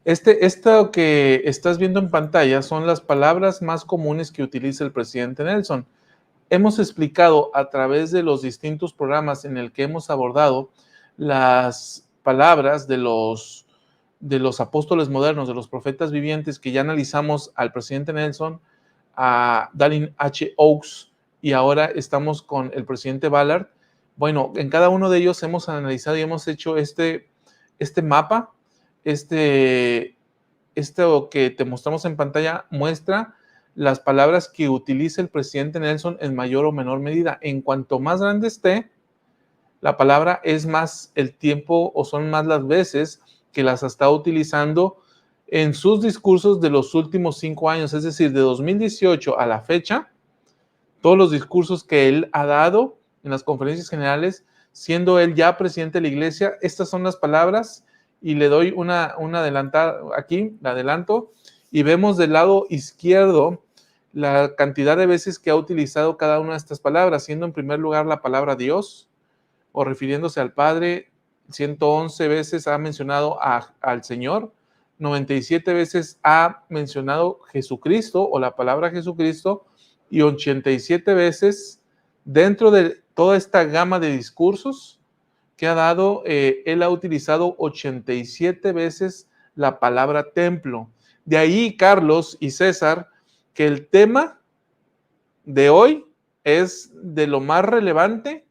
Esto que estás viendo en pantalla son las palabras más comunes que utiliza el presidente Nelson. Hemos explicado a través de los distintos programas en el que hemos abordado las palabras de los apóstoles modernos, de los profetas vivientes, que ya analizamos al presidente Nelson, a Dallin H. Oaks, y ahora estamos con el presidente Ballard. Bueno, en cada uno de ellos hemos analizado y hemos hecho este mapa, esto que te mostramos en pantalla muestra las palabras que utiliza el presidente Nelson en mayor o menor medida. En cuanto más grande esté, la palabra es más el tiempo o son más las veces que las está utilizando en sus discursos de los últimos 5 años, es decir, de 2018 a la fecha, todos los discursos que él ha dado en las conferencias generales, siendo él ya presidente de la iglesia, estas son las palabras, y le doy una adelantada aquí, la adelanto, y vemos del lado izquierdo la cantidad de veces que ha utilizado cada una de estas palabras, siendo en primer lugar la palabra Dios, o refiriéndose al Padre. 111 veces ha mencionado al Señor, 97 veces ha mencionado Jesucristo o la palabra Jesucristo, y 87 veces dentro de toda esta gama de discursos que ha dado, él ha utilizado 87 veces la palabra templo. De ahí, Carlos y César, que el tema de hoy es de lo más relevante,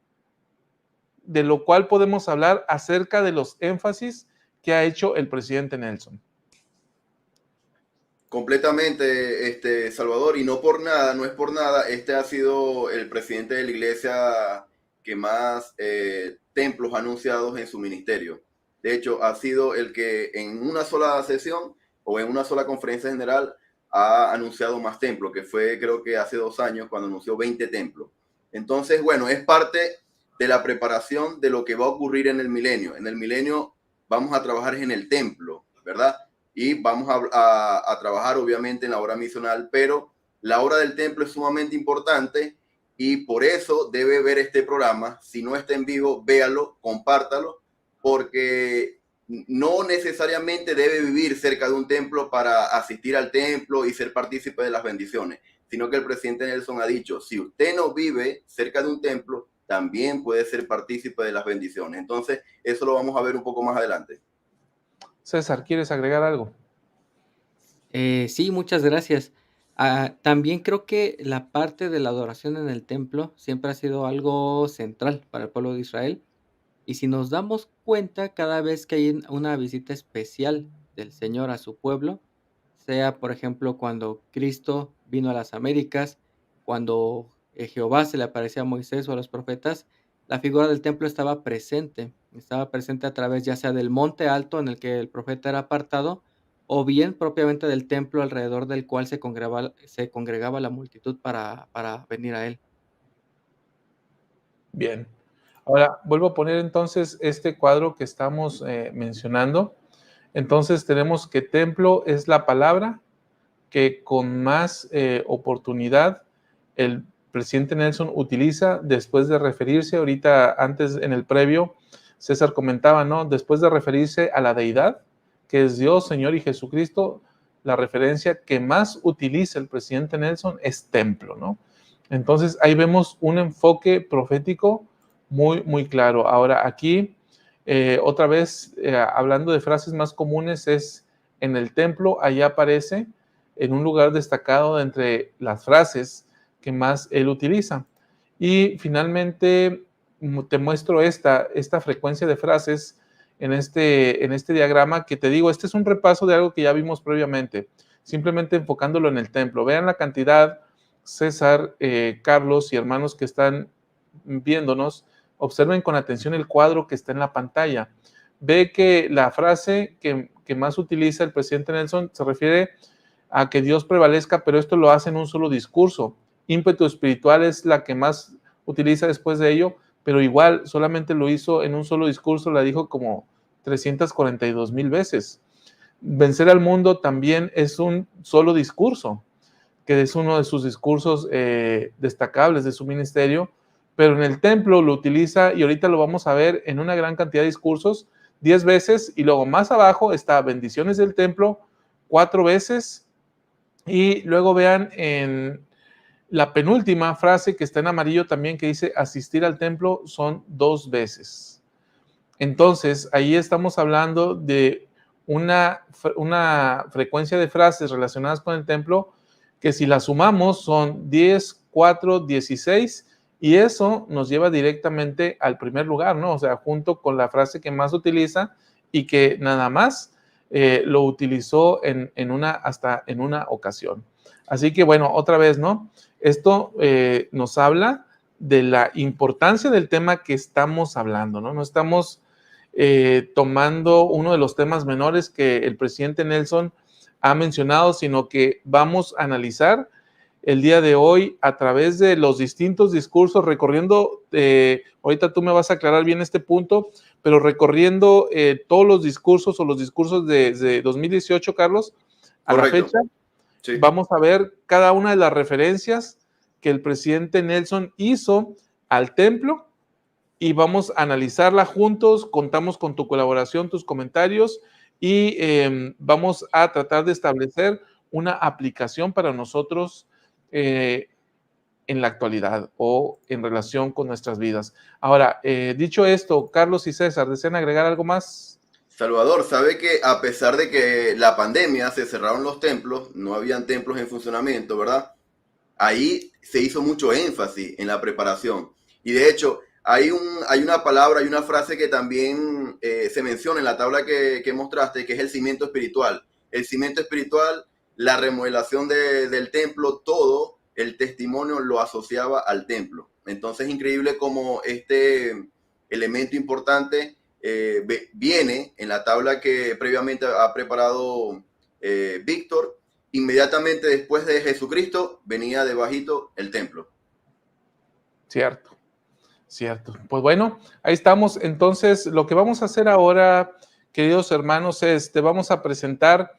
de lo cual podemos hablar acerca de los énfasis que ha hecho el presidente Nelson. Completamente, Salvador, y no es por nada, este ha sido el presidente de la iglesia que más templos ha anunciado en su ministerio. De hecho, ha sido el que en una sola sesión o en una sola conferencia general ha anunciado más templos, que fue creo que hace 2 años cuando anunció 20 templos. Entonces, bueno, es parte de la preparación de lo que va a ocurrir en el milenio. En el milenio vamos a trabajar en el templo, ¿verdad? Y vamos a trabajar obviamente en la obra misional, pero la obra del templo es sumamente importante y por eso debe ver este programa. Si no está en vivo, véalo, compártalo, porque no necesariamente debe vivir cerca de un templo para asistir al templo y ser partícipe de las bendiciones, sino que el presidente Nelson ha dicho, si usted no vive cerca de un templo, también puede ser partícipe de las bendiciones. Entonces, eso lo vamos a ver un poco más adelante. César, ¿quieres agregar algo? Sí, muchas gracias. También creo que la parte de la adoración en el templo siempre ha sido algo central para el pueblo de Israel. Y si nos damos cuenta, cada vez que hay una visita especial del Señor a su pueblo, sea por ejemplo cuando Cristo vino a las Américas, cuando Jehová se le aparecía a Moisés o a los profetas, la figura del templo estaba presente a través ya sea del monte alto en el que el profeta era apartado, o bien propiamente del templo alrededor del cual se congregaba la multitud para venir a él. Bien. Ahora, vuelvo a poner entonces este cuadro que estamos mencionando. Entonces tenemos que templo es la palabra que con más oportunidad el presidente Nelson utiliza después de referirse, ahorita antes en el previo, César comentaba, ¿no? Después de referirse a la deidad, que es Dios, Señor y Jesucristo, la referencia que más utiliza el presidente Nelson es templo, ¿no? Entonces ahí vemos un enfoque profético muy, muy claro. Ahora aquí, otra vez, hablando de frases más comunes, es en el templo, allá aparece en un lugar destacado de entre las frases que más él utiliza. Y finalmente te muestro esta frecuencia de frases en este diagrama que te digo, este es un repaso de algo que ya vimos previamente, simplemente enfocándolo en el templo. Vean la cantidad, César, Carlos y hermanos que están viéndonos, observen con atención el cuadro que está en la pantalla. Ve que la frase que más utiliza el presidente Nelson se refiere a que Dios prevalezca, pero esto lo hace en un solo discurso. Ímpetu espiritual es la que más utiliza después de ello, pero igual solamente lo hizo en un solo discurso, la dijo como 342,000 veces. Vencer al mundo también es un solo discurso, que es uno de sus discursos destacables de su ministerio, pero en el templo lo utiliza, y ahorita lo vamos a ver en una gran cantidad de discursos, 10 veces, y luego más abajo está bendiciones del templo, 4 veces, y luego vean en la penúltima frase que está en amarillo también, que dice asistir al templo, son 2 veces. Entonces, ahí estamos hablando de una frecuencia de frases relacionadas con el templo que si la sumamos son 10, 4, 16, y eso nos lleva directamente al primer lugar, ¿no? O sea, junto con la frase que más utiliza y que nada más lo utilizó hasta en una ocasión. Así que bueno, otra vez, ¿no? Esto nos habla de la importancia del tema que estamos hablando, ¿no? No estamos tomando uno de los temas menores que el presidente Nelson ha mencionado, sino que vamos a analizar el día de hoy a través de los distintos discursos, recorriendo, ahorita tú me vas a aclarar bien este punto, pero recorriendo todos los discursos o los discursos de 2018, Carlos, a Correcto. la fecha, Sí. vamos a ver cada una de las referencias que el presidente Nelson hizo al templo y vamos a analizarla juntos. Contamos con tu colaboración, tus comentarios, y vamos a tratar de establecer una aplicación para nosotros en la actualidad o en relación con nuestras vidas. Ahora, dicho esto, Carlos y César, ¿desean agregar algo más? Salvador, sabe que a pesar de que la pandemia se cerraron los templos, no habían templos en funcionamiento, ¿verdad? Ahí se hizo mucho énfasis en la preparación. Y de hecho, hay una palabra, hay una frase que también se menciona en la tabla que mostraste, que es el cimiento espiritual. El cimiento espiritual, la remodelación del templo, todo el testimonio lo asociaba al templo. Entonces es increíble cómo este elemento importante viene en la tabla que previamente ha preparado Víctor. Inmediatamente después de Jesucristo venía debajito el templo. Cierto, cierto. Pues bueno, ahí estamos. Entonces, lo que vamos a hacer ahora, queridos hermanos, es te vamos a presentar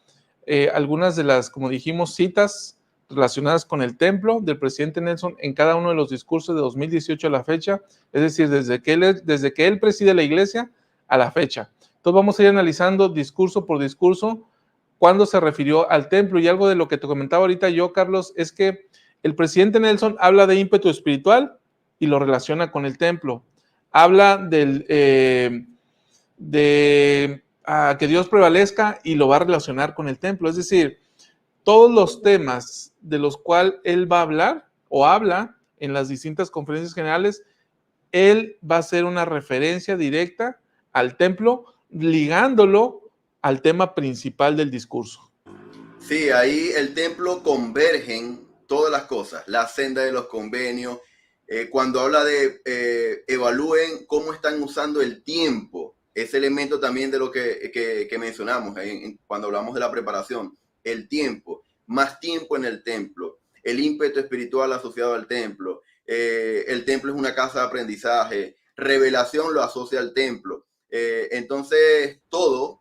algunas de las, como dijimos, citas relacionadas con el templo del presidente Nelson en cada uno de los discursos de 2018 a la fecha, es decir, desde que él preside la iglesia a la fecha. Entonces vamos a ir analizando discurso por discurso cuándo se refirió al templo, y algo de lo que te comentaba ahorita yo, Carlos, es que el presidente Nelson habla de ímpetu espiritual y lo relaciona con el templo. Habla de que Dios prevalezca y lo va a relacionar con el templo. Es decir, todos los temas de los cuales él va a hablar o habla en las distintas conferencias generales, él va a hacer una referencia directa al templo, ligándolo al tema principal del discurso. Sí, ahí el templo convergen todas las cosas, la senda de los convenios, cuando habla de evalúen cómo están usando el tiempo, ese elemento también de lo que mencionamos cuando hablamos de la preparación, el tiempo, más tiempo en el templo, el ímpetu espiritual asociado al templo, el templo es una casa de aprendizaje, revelación lo asocia al templo, entonces todo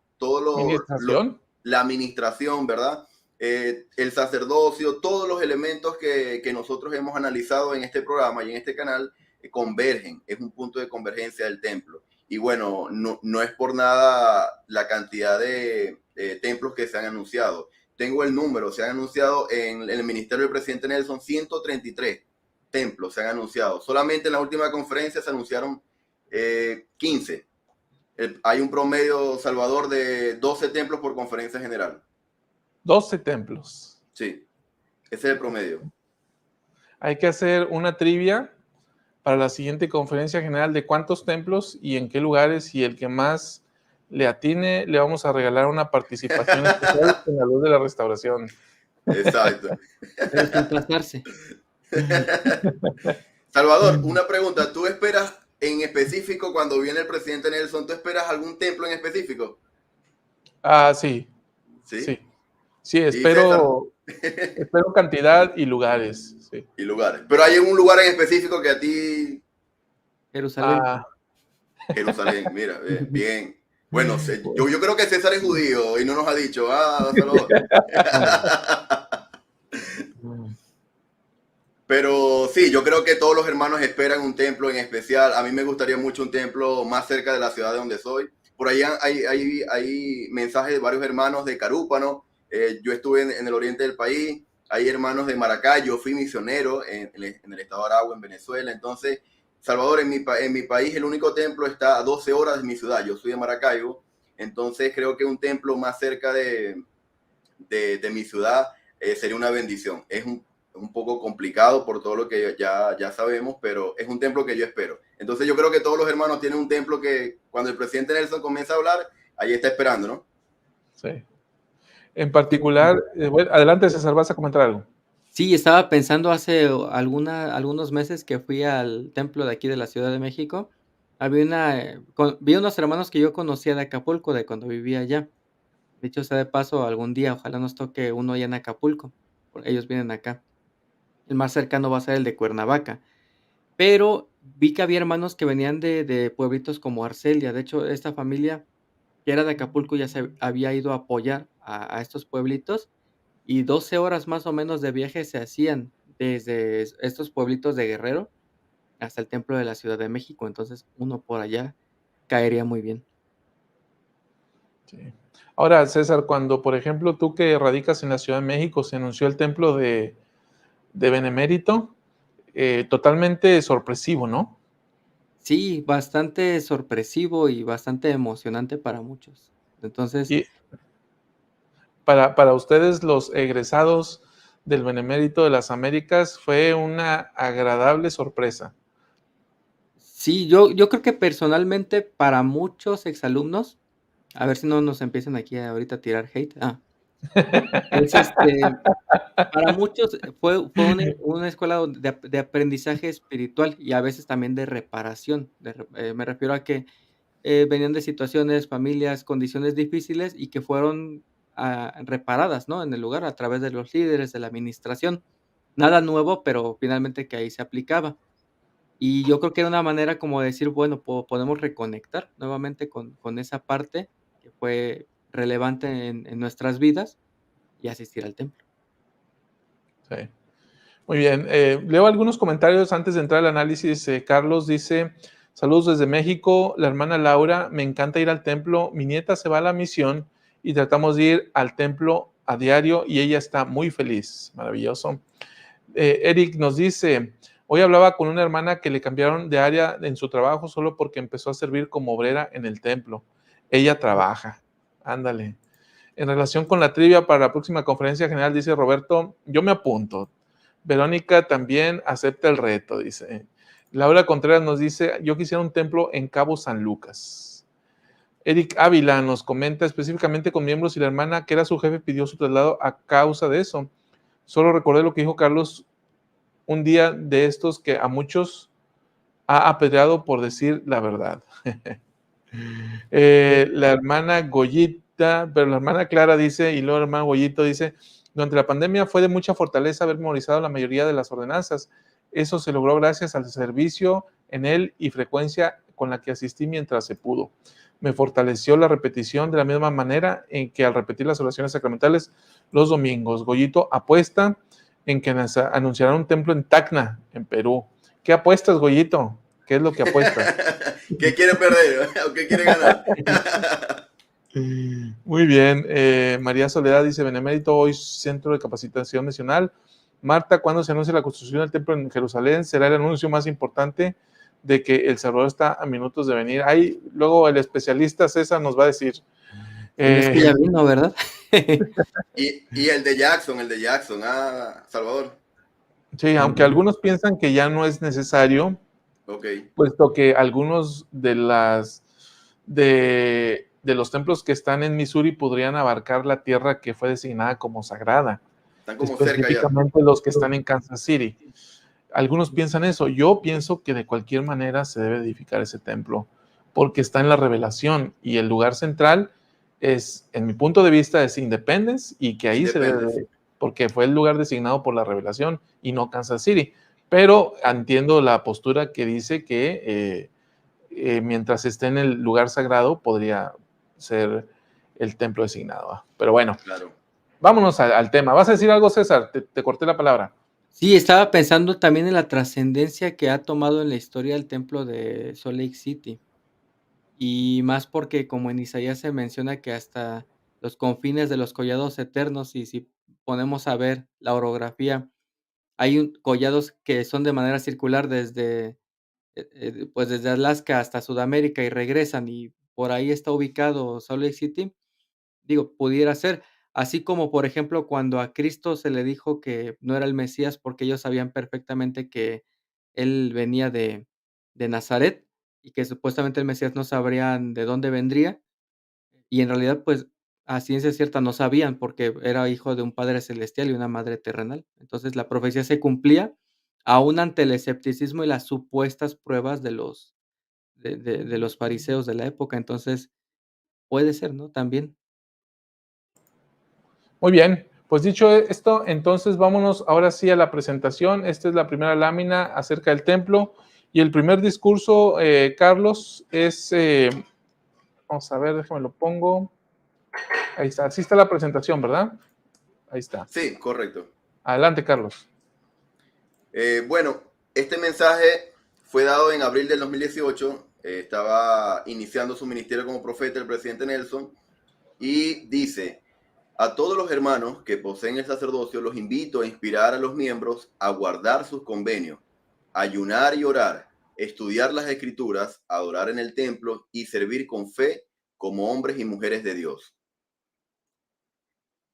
la administración, ¿verdad? El sacerdocio, todos los elementos que nosotros hemos analizado en este programa y en este canal convergen, es un punto de convergencia del templo. Y bueno, no es por nada la cantidad de templos que se han anunciado. Tengo el número, se han anunciado en el ministerio del presidente Nelson 133 templos se han anunciado. Solamente en la última conferencia se anunciaron 15. Hay un promedio, Salvador, de 12 templos por conferencia general. 12 templos. Sí, ese es el promedio. Hay que hacer una trivia para la siguiente conferencia general de cuántos templos y en qué lugares, y el que más le atine, le vamos a regalar una participación especial en la luz de la restauración. Exacto. Pero sin pasarse. Salvador, una pregunta. ¿Tú esperas en específico cuando viene el presidente Nelson, tú esperas algún templo en específico? Sí. Sí. Sí, espero cantidad y lugares. Sí. Y lugares. Pero hay un lugar en específico que a ti... Jerusalén. Jerusalén, mira, bien. Bueno, yo creo que César es judío y no nos ha dicho. Salvador. Pero sí, yo creo que todos los hermanos esperan un templo en especial. A mí me gustaría mucho un templo más cerca de la ciudad de donde soy. Por ahí hay mensajes de varios hermanos de Carúpano. Yo estuve en el oriente del país. Hay hermanos de Maracay. Yo fui misionero en el estado de Aragua, en Venezuela. Entonces, Salvador, en mi país, el único templo está a 12 horas de mi ciudad. Yo soy de Maracaibo. Entonces, creo que un templo más cerca de mi ciudad sería una bendición. Es un poco complicado por todo lo que ya sabemos, pero es un templo que yo espero. Entonces yo creo que todos los hermanos tienen un templo que cuando el presidente Nelson comienza a hablar, ahí está esperando, ¿no? Sí. En particular, bueno, adelante César, ¿vas a comentar algo? Sí, estaba pensando hace algunos meses que fui al templo de aquí de la Ciudad de México. Vi unos hermanos que yo conocía de Acapulco, de cuando vivía allá. De hecho, sea de paso, algún día, ojalá nos toque uno allá en Acapulco. Ellos vienen acá. El más cercano va a ser el de Cuernavaca. Pero vi que había hermanos que venían de pueblitos como Arcelia. De hecho, esta familia que era de Acapulco ya se había ido a apoyar a estos pueblitos, y 12 horas más o menos de viaje se hacían desde estos pueblitos de Guerrero hasta el templo de la Ciudad de México. Entonces, uno por allá caería muy bien. Sí. Ahora, César, cuando, por ejemplo, tú que radicas en la Ciudad de México, se anunció el templo de Benemérito, totalmente sorpresivo, ¿no? Sí, bastante sorpresivo y bastante emocionante para muchos. Entonces, Y para ustedes, los egresados del Benemérito de las Américas, fue una agradable sorpresa. sí, yo creo que personalmente para muchos exalumnos, a ver si no nos empiezan aquí ahorita a tirar hate. Es, para muchos fue una escuela de aprendizaje espiritual y a veces también de reparación. Me refiero a que, venían de situaciones, familias, condiciones difíciles y que fueron, reparadas, ¿no? En el lugar a través de los líderes, de la administración. Nada nuevo, pero finalmente que ahí se aplicaba. Y yo creo que era una manera como de decir, bueno, podemos reconectar nuevamente con esa parte que fue relevante en nuestras vidas y asistir al templo. Sí. Muy bien. Leo algunos comentarios antes de entrar al análisis. Carlos dice, saludos desde México, la hermana Laura, me encanta ir al templo, mi nieta se va a la misión y tratamos de ir al templo a diario y ella está muy feliz. Maravilloso. Eric nos dice, hoy hablaba con una hermana que le cambiaron de área en su trabajo solo porque empezó a servir como obrera en el templo. Ella trabaja. Ándale. En relación con la trivia para la próxima conferencia general, dice Roberto, yo me apunto. Verónica también acepta el reto, dice. Laura Contreras nos dice, yo quisiera un templo en Cabo San Lucas. Eric Ávila nos comenta específicamente con miembros y la hermana que era su jefe pidió su traslado a causa de eso. Solo recordé lo que dijo Carlos un día de estos que a muchos ha apedreado por decir la verdad. La hermana Goyita, pero la hermana Clara dice, y luego el hermano Goyito dice, durante la pandemia fue de mucha fortaleza haber memorizado la mayoría de las ordenanzas. Eso se logró gracias al servicio en él y frecuencia con la que asistí mientras se pudo. Me fortaleció la repetición de la misma manera en que al repetir las oraciones sacramentales los domingos. Goyito apuesta en que anunciarán un templo en Tacna, en Perú. ¿Qué apuestas, Goyito? ¿Qué es lo que apuestas? ¿Qué quiere perder o qué quiere ganar? Muy bien. María Soledad dice, Benemérito, hoy Centro de Capacitación Nacional. Marta, ¿cuándo se anuncia la construcción del templo en Jerusalén? Será el anuncio más importante de que El Salvador está a minutos de venir. Ahí luego el especialista César nos va a decir. Es que ya vino, ¿verdad? Y el de Jackson, Salvador. Sí, aunque algunos piensan que ya no es necesario, Okay. puesto que algunos de los templos que están en Missouri podrían abarcar la tierra que fue designada como sagrada. Están como cerca ya. Específicamente los que están en Kansas City. Algunos piensan eso. Yo pienso que de cualquier manera se debe edificar ese templo, porque está en la revelación y el lugar central es, en mi punto de vista, es Independence y que ahí se debe, porque fue el lugar designado por la revelación y no Kansas City. Pero entiendo la postura que dice que mientras esté en el lugar sagrado podría ser el templo designado. Pero bueno, claro. Vámonos al tema. ¿Vas a decir algo, César? Te corté la palabra. Sí, estaba pensando también en la trascendencia que ha tomado en la historia el templo de Salt Lake City. y más porque como en Isaías se menciona que hasta los confines de los collados eternos, y si ponemos a ver la orografía, hay collados que son de manera circular desde, pues, desde Alaska hasta Sudamérica y regresan, y por ahí está ubicado Salt Lake City. Digo, pudiera ser, así como, por ejemplo, cuando a Cristo se le dijo que no era el Mesías, porque ellos sabían perfectamente que él venía de Nazaret, y que supuestamente el Mesías no sabrían de dónde vendría, y en realidad, pues, a ciencia cierta no sabían, porque era hijo de un Padre celestial y una madre terrenal. Entonces, la profecía se cumplía, aún ante el escepticismo y las supuestas pruebas de los de los fariseos de la época. Entonces, puede ser, ¿no? También. Muy bien, pues dicho esto, entonces vámonos ahora sí a la presentación. Esta es la primera lámina acerca del templo y el primer discurso, Carlos, es, vamos a ver, déjame lo pongo. Ahí está, así está la presentación, ¿verdad? Ahí está. Sí, correcto. Adelante, Carlos. Bueno, este mensaje fue dado en abril del 2018. Estaba iniciando su ministerio como profeta el presidente Nelson y dice: a todos los hermanos que poseen el sacerdocio los invito a inspirar a los miembros a guardar sus convenios, ayunar y orar, estudiar las escrituras, adorar en el templo y servir con fe como hombres y mujeres de Dios.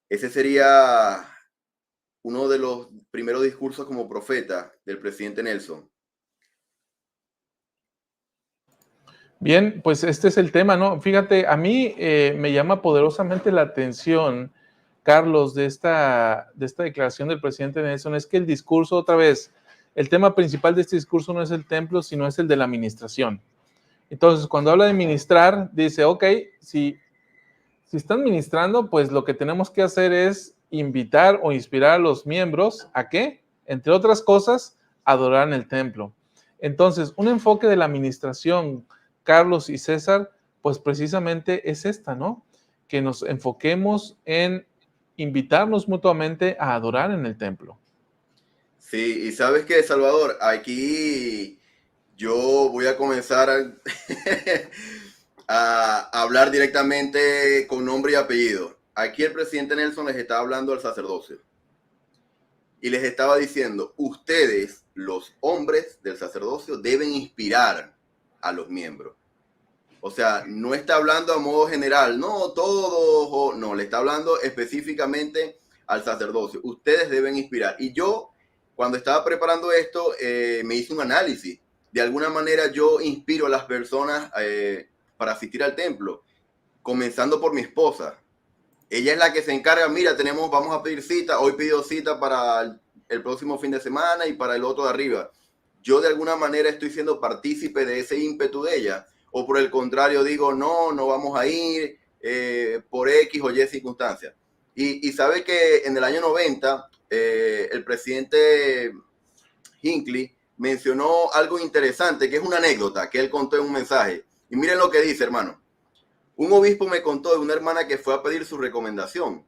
Ese sería uno de los primeros discursos como profeta del presidente Nelson. Bien, pues este es el tema, ¿no? Fíjate, a mí me llama poderosamente la atención, Carlos, de esta declaración del presidente Nelson, es que el discurso, otra vez, el tema principal de este discurso no es el templo, sino es el de la administración. Entonces, cuando habla de ministrar, dice, ok, si están ministrando, pues lo que tenemos que hacer es invitar o inspirar a los miembros a qué, entre otras cosas, adorar en el templo. Entonces, un enfoque de la administración, Carlos y César, pues precisamente es esta, ¿no? Que nos enfoquemos en invitarnos mutuamente a adorar en el templo. Sí, y sabes qué, Salvador, aquí yo voy a comenzar a hablar directamente con nombre y apellido. Aquí el presidente Nelson les está hablando al sacerdocio y les estaba diciendo: ustedes, los hombres del sacerdocio, deben inspirar a los miembros. O sea, no está hablando a modo general, no todos, no, le está hablando específicamente al sacerdocio. Ustedes deben inspirar. Y yo, cuando estaba preparando esto, me hice un análisis. De alguna manera yo inspiro a las personas para asistir al templo, comenzando por mi esposa. Ella es la que se encarga: mira, vamos a pedir cita, hoy pidió cita para el próximo fin de semana y para el otro de arriba. Yo de alguna manera estoy siendo partícipe de ese ímpetu de ella, o por el contrario digo, no, no vamos a ir por X o Y circunstancias. Y sabe que en el año 90 el presidente Hinckley mencionó algo interesante, que es una anécdota que él contó en un mensaje. Y miren lo que dice, hermano. Un obispo me contó de una hermana que fue a pedir su recomendación.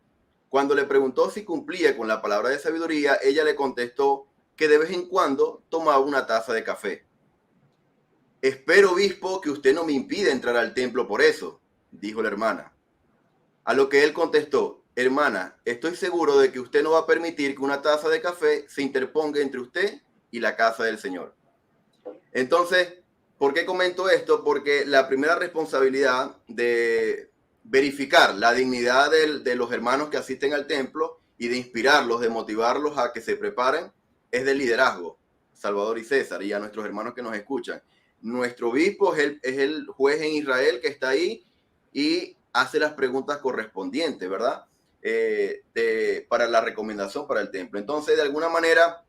Cuando le preguntó si cumplía con la palabra de sabiduría, ella le contestó que de vez en cuando tomaba una taza de café. Espero, obispo, que usted no me impida entrar al templo por eso, dijo la hermana. A lo que él contestó: hermana, estoy seguro de que usted no va a permitir que una taza de café se interponga entre usted y la casa del Señor. Entonces, ¿por qué comento esto? Porque la primera responsabilidad de verificar la dignidad de los hermanos que asisten al templo y de inspirarlos, de motivarlos a que se preparen, es del liderazgo. Salvador y César, y a nuestros hermanos que nos escuchan. Nuestro obispo es el juez en Israel que está ahí y hace las preguntas correspondientes, ¿verdad? Para la recomendación para el templo. Entonces, de alguna manera,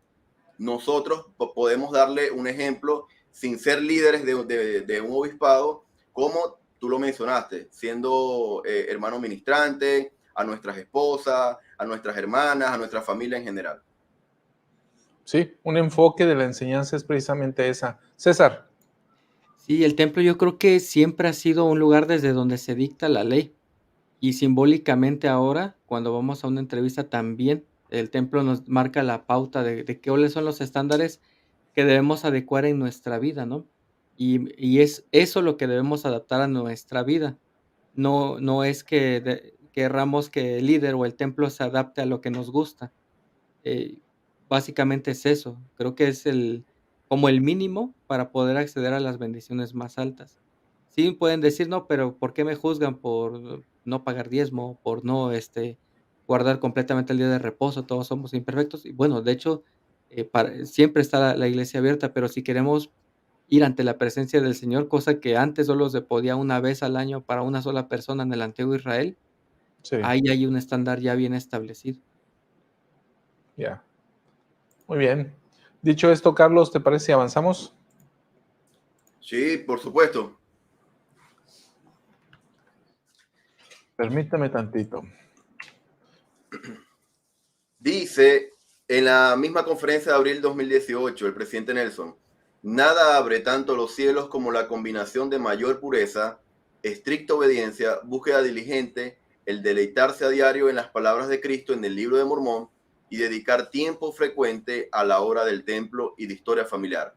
nosotros podemos darle un ejemplo sin ser líderes de un obispado, como tú lo mencionaste, siendo hermano ministrante, a nuestras esposas, a nuestras hermanas, a nuestra familia en general. Sí, un enfoque de la enseñanza es precisamente esa. César. Sí, el templo yo creo que siempre ha sido un lugar desde donde se dicta la ley. Y simbólicamente ahora, cuando vamos a una entrevista también, el templo nos marca la pauta de cuáles son los estándares que debemos adecuar en nuestra vida, ¿no? Y es eso lo que debemos adaptar a nuestra vida. No es que querramos que el líder o el templo se adapte a lo que nos gusta. Eh, Básicamente es eso. Creo que es como el mínimo para poder acceder a las bendiciones más altas. Sí, pueden decir: "No, pero ¿por qué me juzgan por no pagar diezmo, por no, guardar completamente el día de reposo? Todos somos imperfectos". Y bueno, de hecho, siempre está la iglesia abierta, pero si queremos ir ante la presencia del Señor, cosa que antes solo se podía una vez al año para una sola persona en el antiguo Israel, Sí, ahí hay un estándar ya bien establecido. ya. Muy bien. Dicho esto, Carlos, ¿te parece si avanzamos? Sí, por supuesto. Permítame tantito. Dice en la misma conferencia de abril 2018 el presidente Nelson: nada abre tanto los cielos como la combinación de mayor pureza, estricta obediencia, búsqueda diligente, el deleitarse a diario en las palabras de Cristo en el libro de Mormón y dedicar tiempo frecuente a la hora del templo y de historia familiar.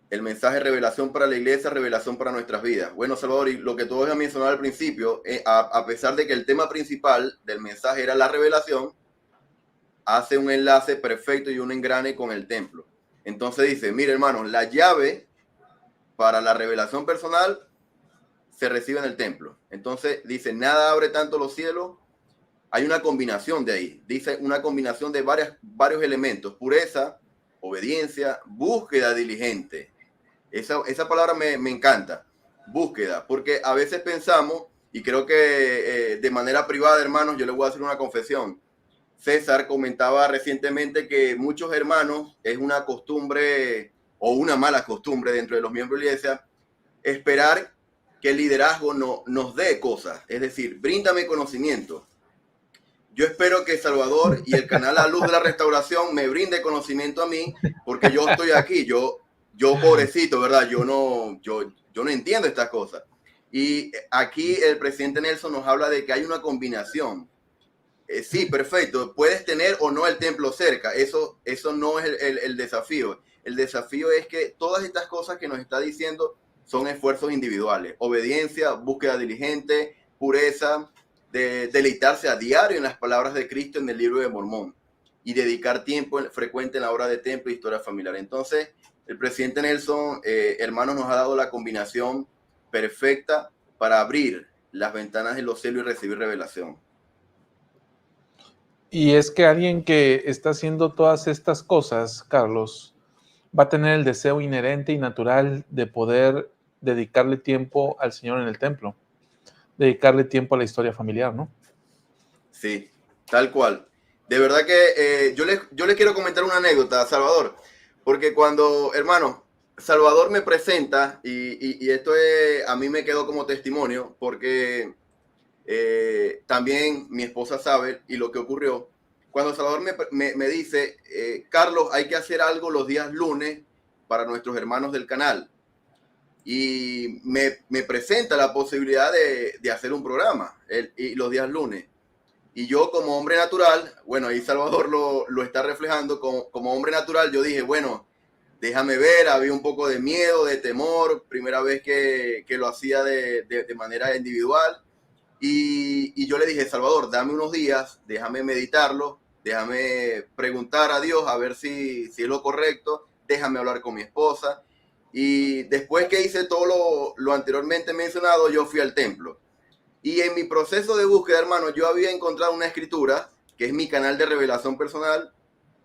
El mensaje revelación para la iglesia, revelación para nuestras vidas. Bueno, Salvador, y lo que tú habías mencionado al principio, a pesar de que el tema principal del mensaje era la revelación, hace un enlace perfecto y un engrane con el templo. Entonces dice: mire, hermano, la llave para la revelación personal se recibe en el templo. Entonces dice: nada abre tanto los cielos. Hay una combinación de ahí. Dice una combinación de varios elementos: pureza, obediencia, búsqueda diligente. Esa palabra me encanta, búsqueda, porque a veces pensamos, y creo que de manera privada, hermanos, yo les voy a hacer una confesión. César comentaba recientemente que muchos hermanos es una costumbre o una mala costumbre dentro de los miembros de la iglesia esperar que el liderazgo nos dé cosas, es decir, bríndame conocimiento. Yo espero que Salvador y el canal La Luz de la Restauración me brinde conocimiento a mí, porque yo estoy aquí, yo pobrecito, ¿verdad? Yo no entiendo estas cosas. Y aquí el presidente Nelson nos habla de que hay una combinación. Sí, perfecto. Puedes tener o no el templo cerca. Eso no es el desafío. El desafío es que todas estas cosas que nos está diciendo son esfuerzos individuales. Obediencia, búsqueda diligente, pureza, deleitarse a diario en las palabras de Cristo en el libro de Mormón y dedicar tiempo frecuente en la hora de templo y historia familiar. Entonces, el presidente Nelson, hermano, nos ha dado la combinación perfecta para abrir las ventanas de los cielos y recibir revelación. Y es que alguien que está haciendo todas estas cosas, Carlos, va a tener el deseo inherente y natural de poder dedicarle tiempo al Señor en el templo, dedicarle tiempo a la historia familiar, ¿no? Sí, tal cual. De verdad que yo le quiero comentar una anécdota a Salvador, porque cuando, hermano, Salvador me presenta, y esto a mí me quedó como testimonio, porque también mi esposa sabe y lo que ocurrió. Cuando Salvador me dice: Carlos, hay que hacer algo los días lunes para nuestros hermanos del canal. Y me presenta la posibilidad de hacer un programa y los días lunes. Y yo, como hombre natural, bueno, ahí Salvador lo está reflejando, como hombre natural, yo dije, bueno, déjame ver, había un poco de miedo, de temor, primera vez que lo hacía de manera individual. Y yo le dije: Salvador, dame unos días, déjame meditarlo, déjame preguntar a Dios a ver si es lo correcto, déjame hablar con mi esposa. Y después que hice todo lo anteriormente mencionado, yo fui al templo. Y en mi proceso de búsqueda, hermano, yo había encontrado una escritura, que es mi canal de revelación personal,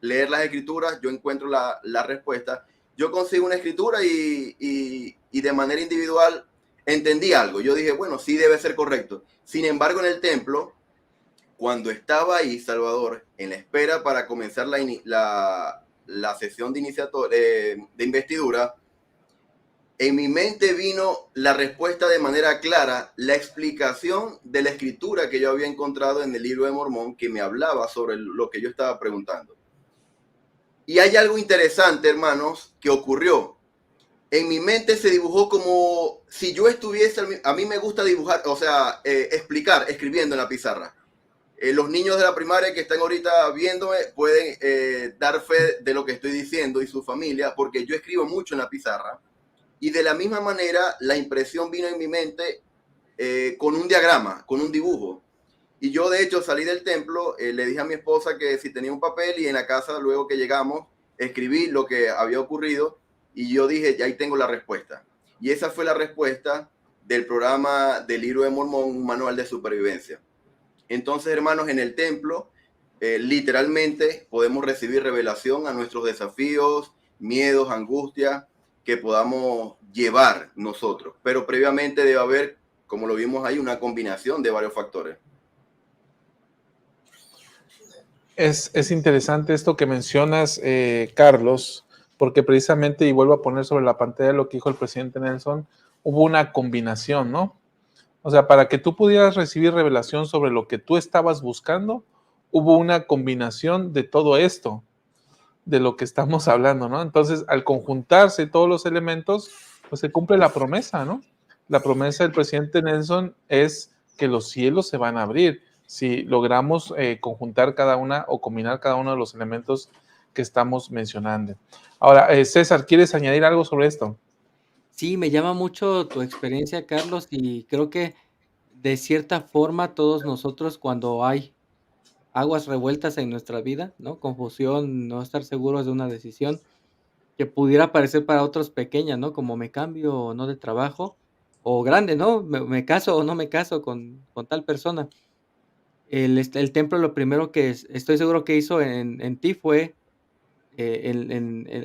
leer las escrituras, yo encuentro la respuesta. Yo consigo una escritura y de manera individual entendí algo. Yo dije, bueno, sí debe ser correcto. Sin embargo, en el templo, cuando estaba ahí, Salvador, en la espera para comenzar la sesión de investidura, en mi mente vino la respuesta de manera clara, la explicación de la escritura que yo había encontrado en el libro de Mormón, que me hablaba sobre lo que yo estaba preguntando. Y hay algo interesante, hermanos, que ocurrió. En mi mente se dibujó como si yo estuviese, a mí me gusta dibujar, o sea, explicar, escribiendo en la pizarra. Los niños de la primaria que están ahorita viéndome pueden dar fe de lo que estoy diciendo y su familia, porque yo escribo mucho en la pizarra y de la misma manera la impresión vino en mi mente con un diagrama, con un dibujo. Y yo de hecho salí del templo, le dije a mi esposa que si tenía un papel y en la casa luego que llegamos escribí lo que había ocurrido y yo dije, ya ahí tengo la respuesta. Y esa fue la respuesta del programa del Libro de Mormón, un manual de supervivencia. Entonces, hermanos, en el templo, literalmente podemos recibir revelación a nuestros desafíos, miedos, angustias que podamos llevar nosotros. Pero previamente debe haber, como lo vimos ahí, una combinación de varios factores. Es interesante esto que mencionas, Carlos, porque precisamente, y vuelvo a poner sobre la pantalla lo que dijo el presidente Nelson, hubo una combinación, ¿no? O sea, para que tú pudieras recibir revelación sobre lo que tú estabas buscando, hubo una combinación de todo esto, de lo que estamos hablando, ¿no? Entonces, al conjuntarse todos los elementos, pues se cumple la promesa, ¿no? La promesa del presidente Nelson es que los cielos se van a abrir si logramos conjuntar cada una o combinar cada uno de los elementos que estamos mencionando. Ahora, César, ¿quieres añadir algo sobre esto? Sí, me llama mucho tu experiencia, Carlos, y creo que de cierta forma todos nosotros cuando hay aguas revueltas en nuestra vida, ¿no? Confusión, no estar seguros de una decisión que pudiera parecer para otros pequeña, ¿no? Como me cambio o no de trabajo, o grande, ¿no? Me caso o no me caso con tal persona. El templo lo primero que estoy seguro que hizo en ti fue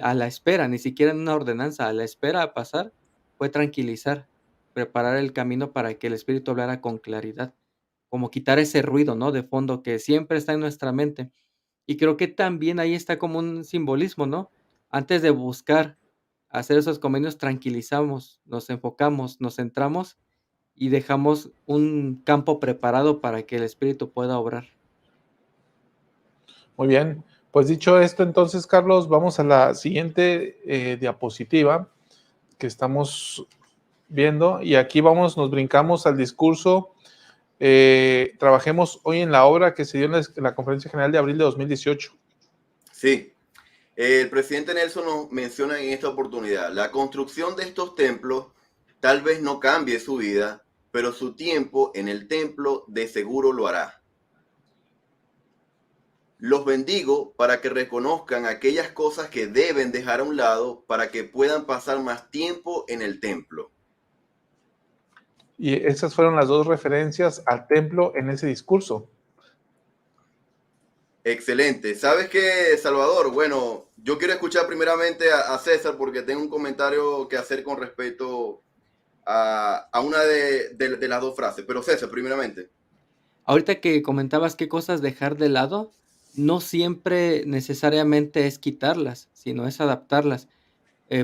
a la espera, ni siquiera en una ordenanza, a la espera a pasar, fue tranquilizar, preparar el camino para que el Espíritu hablara con claridad, como quitar ese ruido, ¿no? De fondo que siempre está en nuestra mente. Y creo que también ahí está como un simbolismo, ¿no? Antes de buscar hacer esos convenios, tranquilizamos, nos enfocamos, nos centramos y dejamos un campo preparado para que el Espíritu pueda obrar. Muy bien, pues dicho esto, entonces, Carlos, vamos a la siguiente diapositiva que estamos viendo y aquí nos brincamos al discurso. Trabajemos hoy en la obra que se dio en la Conferencia General de abril de 2018. Sí, el presidente Nelson nos menciona en esta oportunidad, la construcción de estos templos tal vez no cambie su vida, pero su tiempo en el templo de seguro lo hará. Los bendigo para que reconozcan aquellas cosas que deben dejar a un lado para que puedan pasar más tiempo en el templo. Y esas fueron las dos referencias al templo en ese discurso. Excelente. ¿Sabes qué, Salvador? Bueno, yo quiero escuchar primeramente a César porque tengo un comentario que hacer con respecto a una de las dos frases. Pero César, primeramente. Ahorita que comentabas qué cosas dejar de lado, no siempre necesariamente es quitarlas, sino es adaptarlas.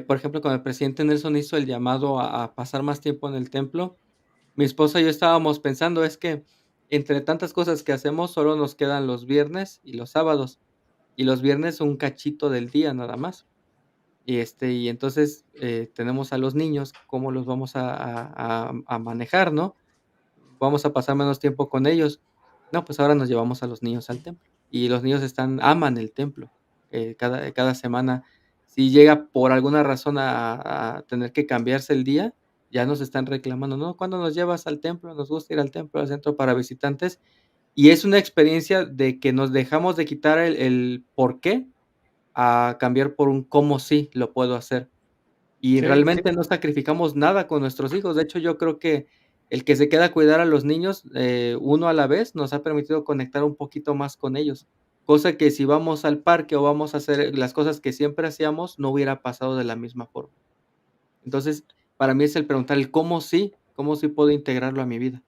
Por ejemplo, cuando el presidente Nelson hizo el llamado a pasar más tiempo en el templo, mi esposa y yo estábamos pensando, es que entre tantas cosas que hacemos, solo nos quedan los viernes y los sábados, y los viernes un cachito del día nada más. Y entonces, tenemos a los niños, ¿cómo los vamos a manejar, no? Vamos a pasar menos tiempo con ellos. No, pues ahora nos llevamos a los niños al templo, y los niños aman el templo, cada semana. Si llega por alguna razón a tener que cambiarse el día, ya nos están reclamando: "No, ¿cuándo nos llevas al templo? Nos gusta ir al templo, al centro para visitantes". Y es una experiencia de que nos dejamos de quitar el por qué, a cambiar por un cómo sí lo puedo hacer. Y Sí, sí. realmente no sacrificamos nada con nuestros hijos. De hecho, yo creo que el que se queda a cuidar a los niños, uno a la vez, nos ha permitido conectar un poquito más con ellos, cosa que si vamos al parque o vamos a hacer las cosas que siempre hacíamos, no hubiera pasado de la misma forma. Entonces, para mí es el preguntar el cómo sí puedo integrarlo a mi vida.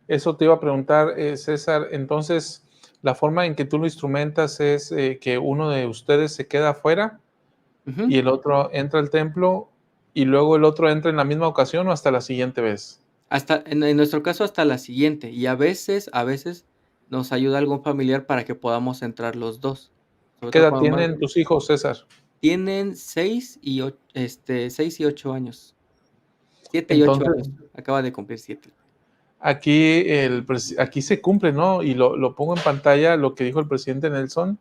Eso te iba a preguntar, César. Entonces, la forma en que tú lo instrumentas es que uno de ustedes se queda afuera Ujú. y el otro entra al templo y luego el otro entra en la misma ocasión o hasta la siguiente vez. Hasta en nuestro caso, hasta la siguiente, y a veces nos ayuda algún familiar para que podamos entrar los 2 sobre ¿Qué todo edad cuando más tienen tus hijos, César? tienen 6 y 8 años, 7 y 8 Entonces, años, acaba de cumplir 7. aquí se cumple, ¿no? Y lo pongo en pantalla, lo que dijo el presidente Nelson.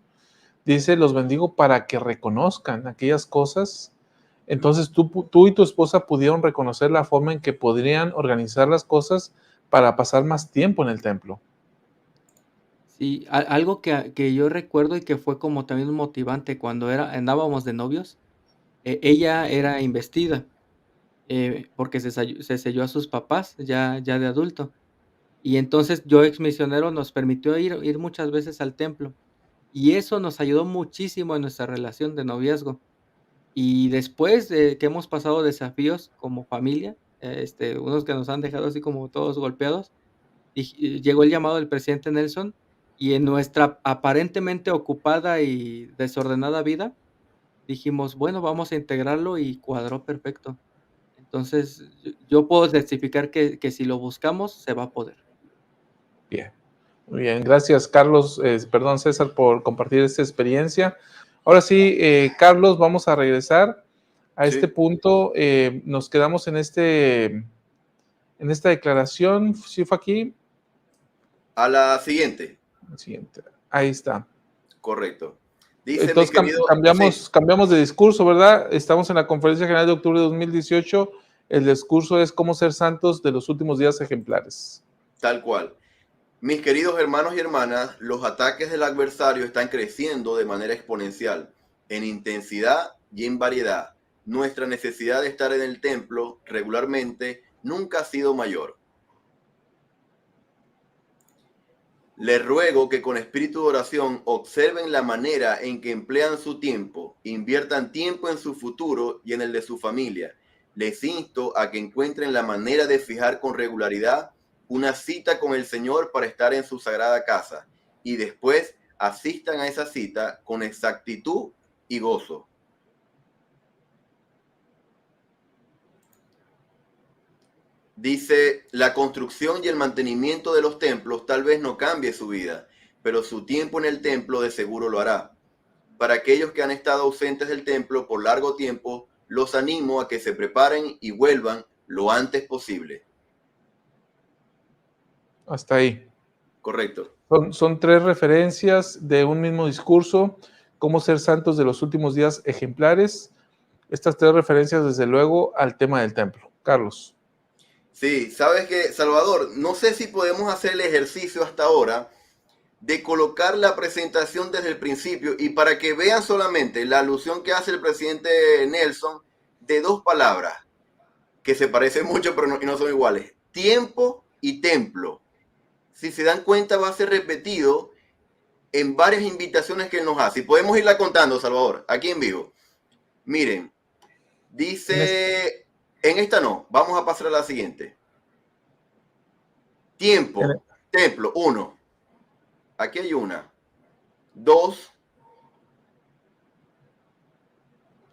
Dice, los bendigo para que reconozcan aquellas cosas. Entonces tú y tu esposa pudieron reconocer la forma en que podrían organizar las cosas para pasar más tiempo en el templo. Sí, algo que yo recuerdo y que fue como también un motivante cuando andábamos de novios, ella era investida, porque se selló a sus papás ya de adulto. Y entonces yo, ex misionero, nos permitió ir muchas veces al templo, y eso nos ayudó muchísimo en nuestra relación de noviazgo. Y después de que hemos pasado desafíos como familia, unos que nos han dejado así como todos golpeados, y llegó el llamado del presidente Nelson, y en nuestra aparentemente ocupada y desordenada vida, dijimos: "Bueno, vamos a integrarlo", y cuadró perfecto. Entonces, yo puedo testificar que si lo buscamos, se va a poder. Bien, muy bien. Gracias, Carlos, perdón, César, por compartir esta experiencia. Ahora sí, Carlos, vamos a regresar a este Sí. punto. Nos quedamos en esta declaración. ¿Sí fue aquí? A la siguiente. Siguiente. Ahí está. Correcto. Dice mi Entonces querido, sí, cambiamos de discurso, ¿verdad? Estamos en la Conferencia General de Octubre de 2018. El discurso es cómo ser santos de los últimos días ejemplares. tal cual. Mis queridos hermanos y hermanas, los ataques del adversario están creciendo de manera exponencial, en intensidad y en variedad. Nuestra necesidad de estar en el templo regularmente nunca ha sido mayor. Les ruego que con espíritu de oración observen la manera en que emplean su tiempo, inviertan tiempo en su futuro y en el de su familia. Les insto a que encuentren la manera de fijar con regularidad una cita con el Señor para estar en su sagrada casa y después asistan a esa cita con exactitud y gozo. Dice, la construcción y el mantenimiento de los templos tal vez no cambie su vida, pero su tiempo en el templo de seguro lo hará. Para aquellos que han estado ausentes del templo por largo tiempo, los animo a que se preparen y vuelvan lo antes posible. Hasta ahí. Correcto. Son tres referencias de un mismo discurso, cómo ser santos de los últimos días ejemplares. Estas tres referencias, desde luego, al tema del templo. Carlos. Sí, sabes que, Salvador, no sé si podemos hacer el ejercicio hasta ahora de colocar la presentación desde el principio y para que vean solamente la alusión que hace el presidente Nelson de dos palabras que se parecen mucho pero no son iguales. Tiempo y templo. Si se dan cuenta va a ser repetido en varias invitaciones que él nos hace. Y podemos irla contando, Salvador, aquí en vivo. Miren, dice, en esta no, vamos a pasar a la siguiente. Tiempo, templo, 1. Aquí hay una. 2.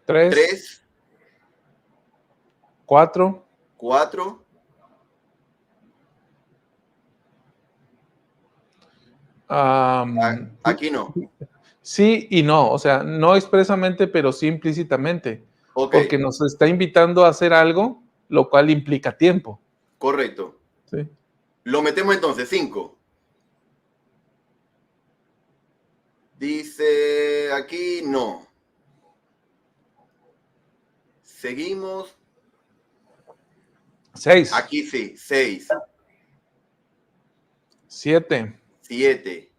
3. 4. 4. Aquí no. Sí y no, o sea, no expresamente, pero sí implícitamente. Ok. Porque nos está invitando a hacer algo, lo cual implica tiempo. Correcto. Sí. Lo metemos entonces, 5. Dice aquí no. Seguimos. 6. Aquí sí, 6. 7. 7.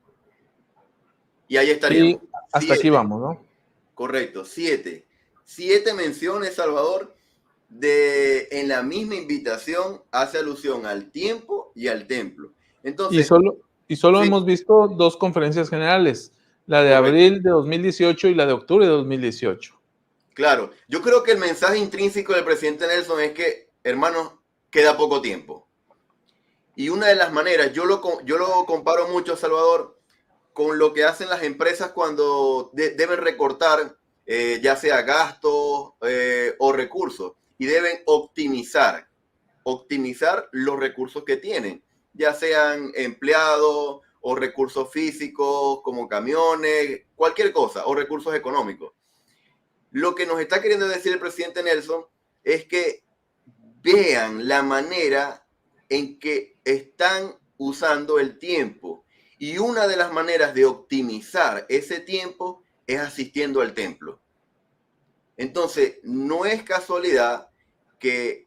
Y ahí estaríamos. Sí, hasta aquí vamos, ¿no? Correcto, 7. 7 menciones, Salvador, en la misma invitación hace alusión al tiempo y al templo. Entonces, y solo sí, hemos visto dos conferencias generales, la de correcto. abril de 2018 y la de octubre de 2018. Claro, yo creo que el mensaje intrínseco del presidente Nelson es que, hermanos, queda poco tiempo. Y una de las maneras, yo lo comparo mucho, Salvador, con lo que hacen las empresas cuando deben recortar, ya sea gastos o recursos, y deben optimizar los recursos que tienen, ya sean empleados o recursos físicos como camiones, cualquier cosa, o recursos económicos. Lo que nos está queriendo decir el presidente Nelson es que vean la manera en que están usando el tiempo. Y una de las maneras de optimizar ese tiempo es asistiendo al templo. Entonces, no es casualidad que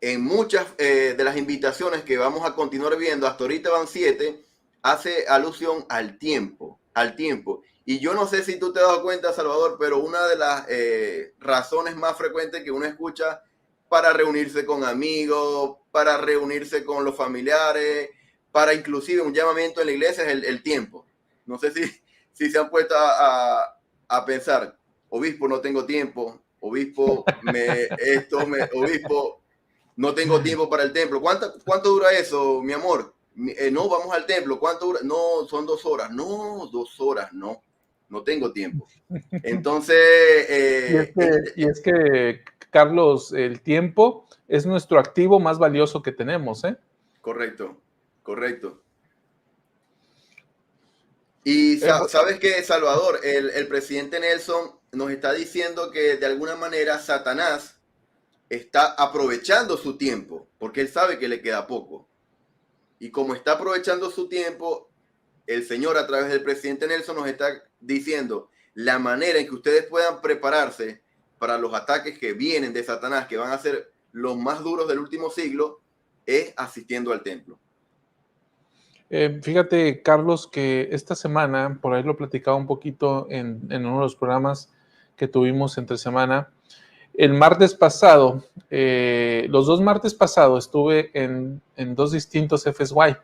en muchas de las invitaciones que vamos a continuar viendo, hasta ahorita van 7, hace alusión al tiempo, al tiempo. Y yo no sé si tú te has dado cuenta, Salvador, pero una de las razones más frecuentes que uno escucha para reunirse con amigos, para reunirse con los familiares, para inclusive un llamamiento en la iglesia es el tiempo. No sé si se han puesto a pensar, obispo, no tengo tiempo, obispo, obispo, no tengo tiempo para el templo. ¿Cuánto dura eso, mi amor? No, vamos al templo. ¿Cuánto dura? No, son 2 horas. No, 2 horas, no tengo tiempo. Entonces... y es que, Carlos, el tiempo es nuestro activo más valioso que tenemos, ¿eh? Correcto. Y ¿sabes qué, Salvador? El presidente Nelson nos está diciendo que de alguna manera Satanás está aprovechando su tiempo, porque él sabe que le queda poco. Y como está aprovechando su tiempo, el Señor a través del presidente Nelson nos está diciendo la manera en que ustedes puedan prepararse para los ataques que vienen de Satanás, que van a ser los más duros del último siglo, es asistiendo al templo. Fíjate, Carlos, que esta semana, por ahí lo platicaba un poquito en uno de los programas que tuvimos entre semana. El martes pasado, los 2 martes pasados, estuve en 2 distintos FSY,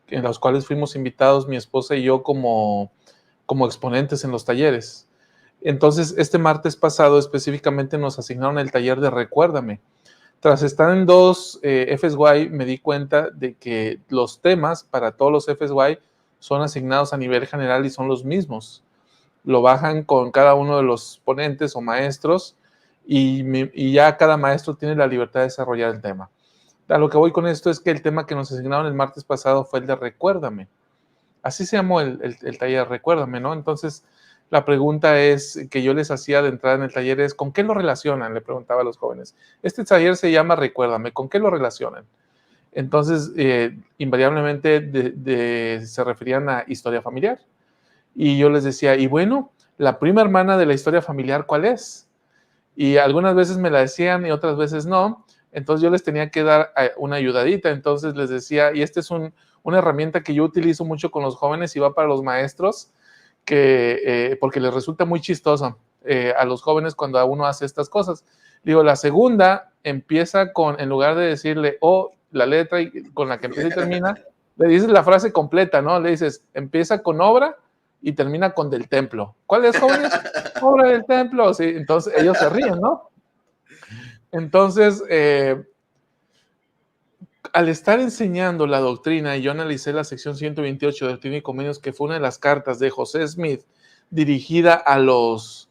en los cuales fuimos invitados mi esposa y yo como exponentes en los talleres. Entonces, este martes pasado específicamente nos asignaron el taller de Recuérdame. Tras estar en 2 FSY, me di cuenta de que los temas para todos los FSY son asignados a nivel general y son los mismos. Lo bajan con cada uno de los ponentes o maestros y ya cada maestro tiene la libertad de desarrollar el tema. A lo que voy con esto es que el tema que nos asignaron el martes pasado fue el de Recuérdame. Así se llamó el taller, Recuérdame, ¿no? Entonces, la pregunta es que yo les hacía de entrada en el taller es, ¿con qué lo relacionan? Le preguntaba a los jóvenes. Este taller se llama Recuérdame, ¿con qué lo relacionan? Entonces, invariablemente se referían a historia familiar. Y yo les decía, y bueno, la prima hermana de la historia familiar, ¿cuál es? Y algunas veces me la decían y otras veces no. Entonces yo les tenía que dar una ayudadita. Entonces les decía, y esta es una herramienta que yo utilizo mucho con los jóvenes y va para los maestros, porque les resulta muy chistoso a los jóvenes cuando uno hace estas cosas. Digo, la segunda empieza con, en lugar de decirle, la letra con la que empieza y termina, le dices la frase completa, ¿no? Le dices, empieza con obra y termina con del templo. ¿Cuál es, jóvenes? Obra del templo. Sí, entonces ellos se ríen, ¿no? Entonces, al estar enseñando la doctrina, y yo analicé la sección 128 de Doctrina y Convenios, que fue una de las cartas de José Smith dirigida a los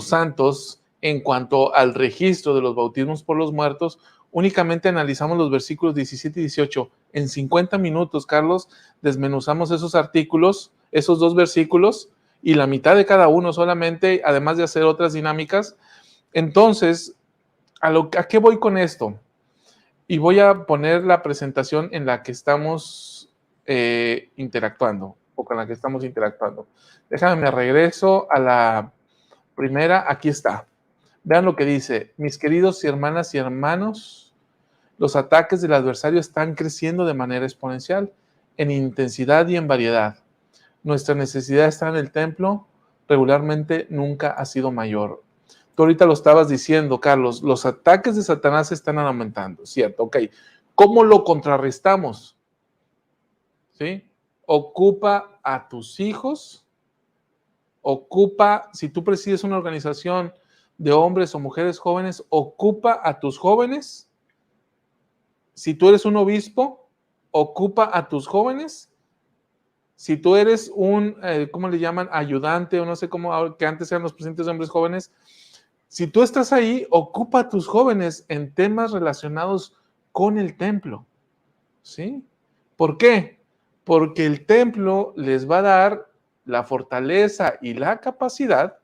santos en cuanto al registro de los bautismos por los muertos, únicamente analizamos los versículos 17 y 18. En 50 minutos, Carlos, desmenuzamos esos artículos, esos 2 versículos, y la mitad de cada uno solamente, además de hacer otras dinámicas. Entonces, ¿a qué voy con esto? Y voy a poner la presentación en la que estamos interactuando, o con la que estamos interactuando. Déjame, me regreso a la primera, aquí está. Vean lo que dice, mis queridos hermanas y hermanos, los ataques del adversario están creciendo de manera exponencial, en intensidad y en variedad. Nuestra necesidad de estar en el templo regularmente nunca ha sido mayor. Tú ahorita lo estabas diciendo, Carlos, los ataques de Satanás están aumentando, ¿cierto? Ok, ¿cómo lo contrarrestamos? ¿Sí? Ocupa a tus hijos, si tú presides una organización de hombres o mujeres jóvenes, ocupa a tus jóvenes. Si tú eres un obispo, ocupa a tus jóvenes. Si tú eres un, ¿cómo le llaman? Ayudante, o no sé cómo, que antes eran los presidentes de hombres jóvenes. Si tú estás ahí, ocupa a tus jóvenes en temas relacionados con el templo. ¿Sí? ¿Por qué? Porque el templo les va a dar la fortaleza y la capacidad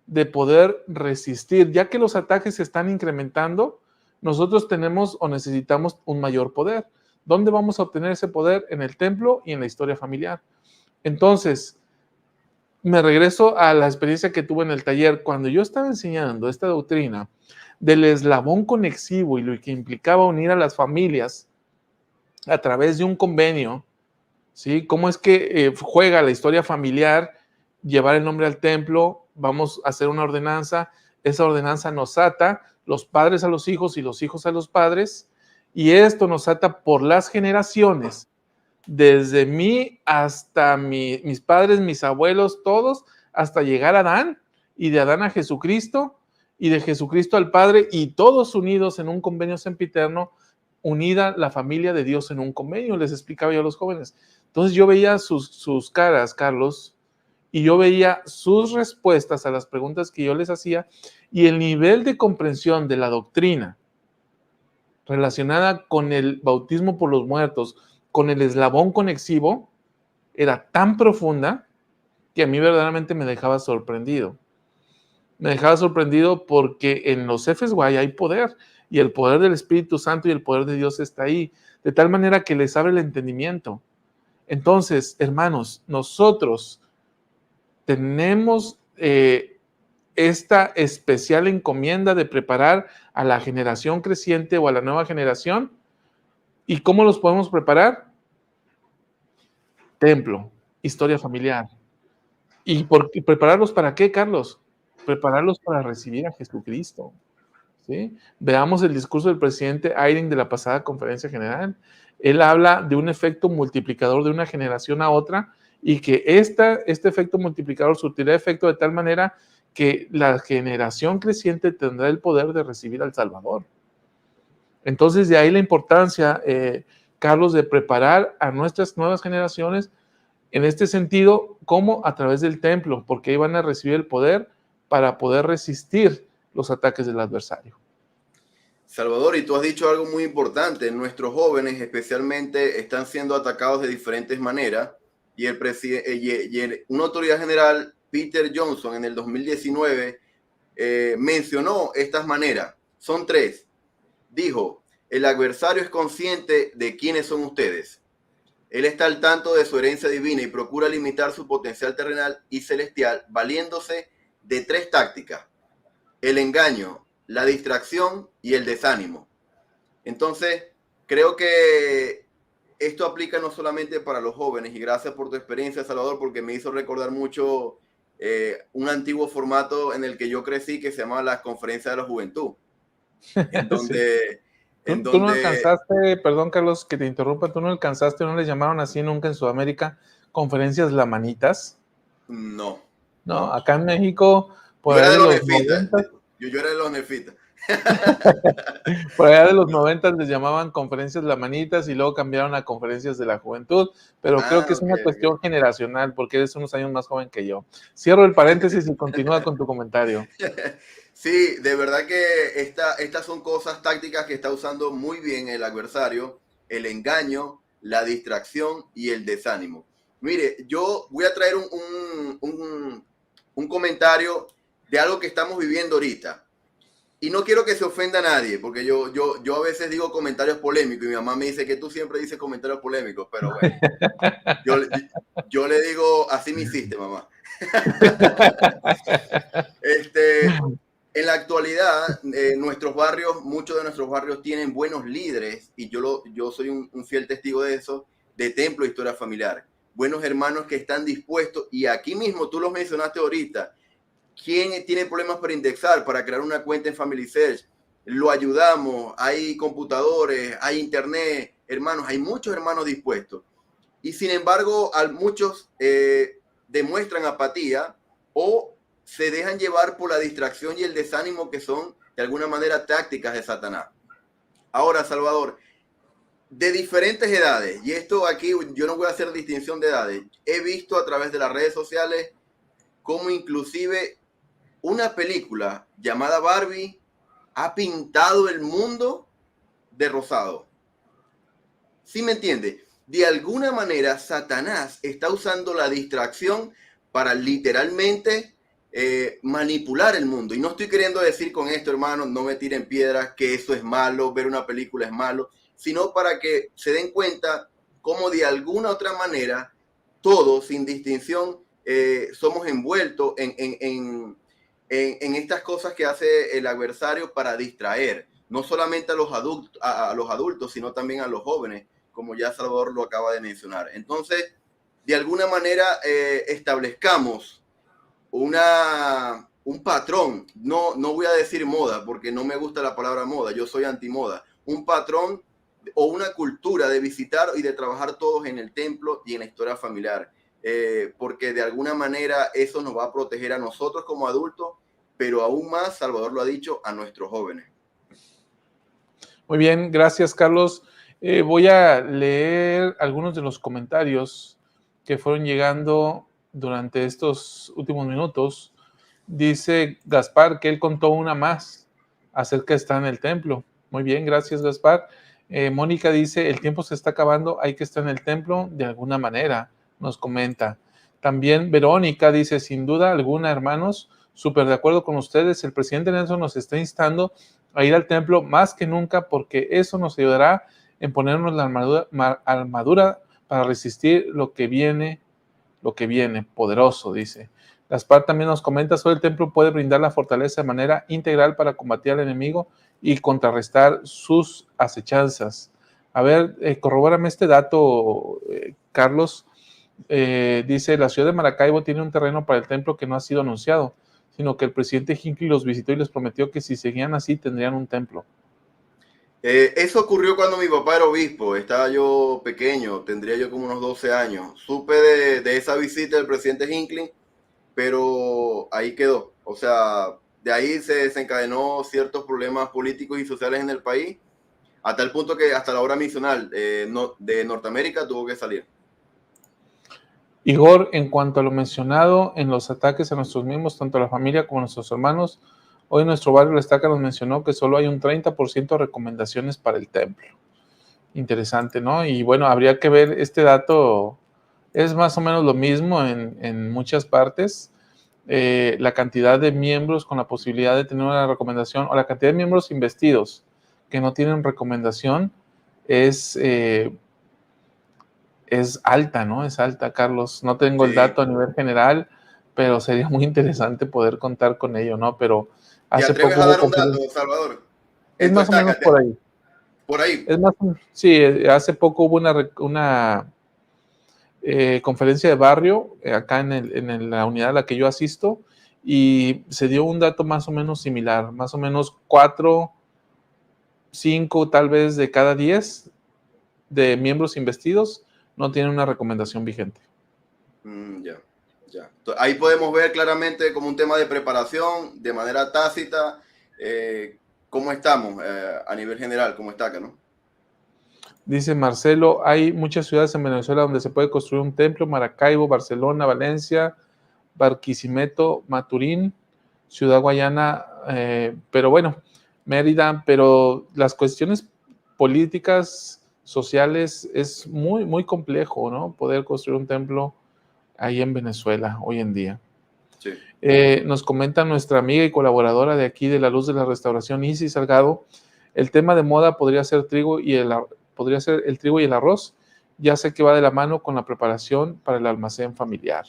de poder resistir, ya que los ataques se están incrementando. nosotros tenemos o necesitamos un mayor poder. ¿Dónde vamos a obtener ese poder? En el templo y en la historia familiar. Entonces, me regreso a la experiencia que tuve en el taller. Cuando yo estaba enseñando esta doctrina del eslabón conexivo y lo que implicaba unir a las familias a través de un convenio, ¿sí? ¿Cómo es que juega la historia familiar, llevar el nombre al templo, vamos a hacer una ordenanza, esa ordenanza nos ata, los padres a los hijos y los hijos a los padres, y esto nos ata por las generaciones, desde mí hasta mis padres, mis abuelos, todos, hasta llegar a Adán, y de Adán a Jesucristo, y de Jesucristo al Padre, y todos unidos en un convenio sempiterno, unida la familia de Dios en un convenio, les explicaba yo a los jóvenes. Entonces yo veía sus caras, Carlos, y yo veía sus respuestas a las preguntas que yo les hacía, y el nivel de comprensión de la doctrina relacionada con el bautismo por los muertos, con el eslabón conexivo, era tan profunda que a mí verdaderamente me dejaba sorprendido. Me dejaba sorprendido porque en los FSY hay poder, y el poder del Espíritu Santo y el poder de Dios está ahí, de tal manera que les abre el entendimiento. Entonces, hermanos, nosotros tenemos esta especial encomienda de preparar a la generación creciente o a la nueva generación. ¿Y cómo los podemos preparar? Templo, historia familiar. ¿Y prepararlos para qué, Carlos? Prepararlos para recibir a Jesucristo. ¿Sí? Veamos el discurso del presidente Eyring de la pasada conferencia general. Él habla de un efecto multiplicador de una generación a otra, y que este efecto multiplicador surtirá efecto de tal manera que la generación creciente tendrá el poder de recibir al Salvador. Entonces, de ahí la importancia, Carlos, de preparar a nuestras nuevas generaciones en este sentido, como a través del templo, porque ahí van a recibir el poder para poder resistir los ataques del adversario. Salvador, y tú has dicho algo muy importante. Nuestros jóvenes especialmente están siendo atacados de diferentes maneras, y una autoridad general, Peter Johnson, en el 2019 mencionó estas maneras. Son 3. Dijo: el adversario es consciente de quiénes son ustedes. Él está al tanto de su herencia divina y procura limitar su potencial terrenal y celestial valiéndose de 3 tácticas: el engaño, la distracción y el desánimo. Entonces, creo que esto aplica no solamente para los jóvenes, y gracias por tu experiencia, Salvador, porque me hizo recordar mucho un antiguo formato en el que yo crecí, que se llamaba las conferencias de la juventud, en donde... Sí. En ¿Tú no donde alcanzaste, perdón Carlos que te interrumpa, tú no alcanzaste, no les llamaron así nunca en Sudamérica, conferencias lamanitas? no, No, no. acá en México, por Yo era ahí de de los los nefitas. 90, Yo era de los nefitas. por allá de los 90 les llamaban conferencias lamanitas, y luego cambiaron a conferencias de la juventud, pero creo que es Ok. una cuestión generacional, porque eres unos años más joven que yo. Cierro el paréntesis y continúa con tu comentario. Sí, de verdad que estas son cosas tácticas que está usando muy bien el adversario: el engaño, la distracción y el desánimo. Mire, yo voy a traer un comentario de algo que estamos viviendo ahorita. Y no quiero que se ofenda a nadie, porque yo a veces digo comentarios polémicos, y mi mamá me dice que tú siempre dices comentarios polémicos, pero bueno, yo le digo, así me hiciste, mamá. En la actualidad, nuestros barrios, muchos de nuestros barrios tienen buenos líderes, y yo soy un fiel testigo de eso, de templo de historia familiar. Buenos hermanos que están dispuestos, y aquí mismo tú los mencionaste ahorita. ¿Quién tiene problemas para indexar, para crear una cuenta en Family Search? Lo ayudamos, hay computadores, hay internet, hermanos, hay muchos hermanos dispuestos. Y sin embargo, muchos demuestran apatía o se dejan llevar por la distracción y el desánimo, que son de alguna manera tácticas de Satanás. Ahora, Salvador, de diferentes edades, y esto aquí yo no voy a hacer distinción de edades, he visto a través de las redes sociales cómo inclusive una película llamada Barbie ha pintado el mundo de rosado. ¿Sí me entiende? De alguna manera, Satanás está usando la distracción para literalmente manipular el mundo. Y no estoy queriendo decir con esto, hermano, no me tiren piedras, que eso es malo, ver una película es malo, sino para que se den cuenta cómo de alguna otra manera todos, sin distinción, somos envueltos en estas cosas que hace el adversario para distraer, no solamente a los adultos, sino también a los jóvenes, como ya Salvador lo acaba de mencionar. Entonces, de alguna manera, establezcamos un patrón, no voy a decir moda, porque no me gusta la palabra moda, yo soy antimoda, un patrón o una cultura de visitar y de trabajar todos en el templo y en la historia familiar, porque de alguna manera eso nos va a proteger a nosotros como adultos, pero aún más, Salvador lo ha dicho, a nuestros jóvenes. Muy bien, gracias, Carlos. Voy a leer algunos de los comentarios que fueron llegando durante estos últimos minutos. Dice Gaspar que él contó una más acerca de estar en el templo. Muy bien, gracias, Gaspar. Mónica dice, el tiempo se está acabando, hay que estar en el templo de alguna manera, nos comenta. También Verónica dice, sin duda alguna, hermanos, súper de acuerdo con ustedes, el presidente Nelson nos está instando a ir al templo más que nunca porque eso nos ayudará en ponernos la armadura para resistir lo que viene, poderoso, dice. Gaspar también nos comenta sobre el templo puede brindar la fortaleza de manera integral para combatir al enemigo y contrarrestar sus acechanzas. A ver, corrobórame este dato, Carlos. Dice, la ciudad de Maracaibo tiene un terreno para el templo que no ha sido anunciado, sino que el presidente Hinckley los visitó y les prometió que si seguían así tendrían un templo. Eso ocurrió cuando mi papá era obispo, estaba yo pequeño, tendría yo como unos 12 años. Supe de esa visita del presidente Hinckley, pero ahí quedó. O sea, de ahí se desencadenó ciertos problemas políticos y sociales en el país, hasta el punto que hasta la hora misional de Norteamérica tuvo que salir. Igor, en cuanto a lo mencionado en los ataques a nuestros miembros, tanto a la familia como a nuestros hermanos, hoy nuestro barrio La Estaca nos mencionó que solo hay un 30% de recomendaciones para el templo. Interesante, ¿no? Y bueno, habría que ver este dato, es más o menos lo mismo en muchas partes. La cantidad de miembros con la posibilidad de tener una recomendación o la cantidad de miembros investidos que no tienen recomendación es alta, ¿no? Es alta, Carlos. No tengo el dato a nivel general, pero sería muy interesante poder contar con ello, ¿no? Pero ¿Te hace atreves poco a dar un hubo dato, Salvador? es más o menos por ahí. Por ahí. Es más, sí, hace poco hubo una conferencia de barrio acá en la unidad a la que yo asisto y se dio un dato más o menos similar, más o menos 4, 5 tal vez de cada 10 de miembros investidos no tienen una recomendación vigente. Ya. Ahí podemos ver claramente como un tema de preparación, de manera tácita, cómo estamos a nivel general, cómo está acá, ¿no? Dice Marcelo, hay muchas ciudades en Venezuela donde se puede construir un templo, Maracaibo, Barcelona, Valencia, Barquisimeto, Maturín, Ciudad Guayana, pero bueno, Mérida, pero las cuestiones políticas, sociales, es muy, muy complejo, ¿no? Poder construir un templo ahí en Venezuela hoy en día. Sí. Nos comenta nuestra amiga y colaboradora de aquí de La Luz de la Restauración, Isis Salgado, el tema de moda podría ser el trigo y el arroz, ya sé que va de la mano con la preparación para el almacén familiar.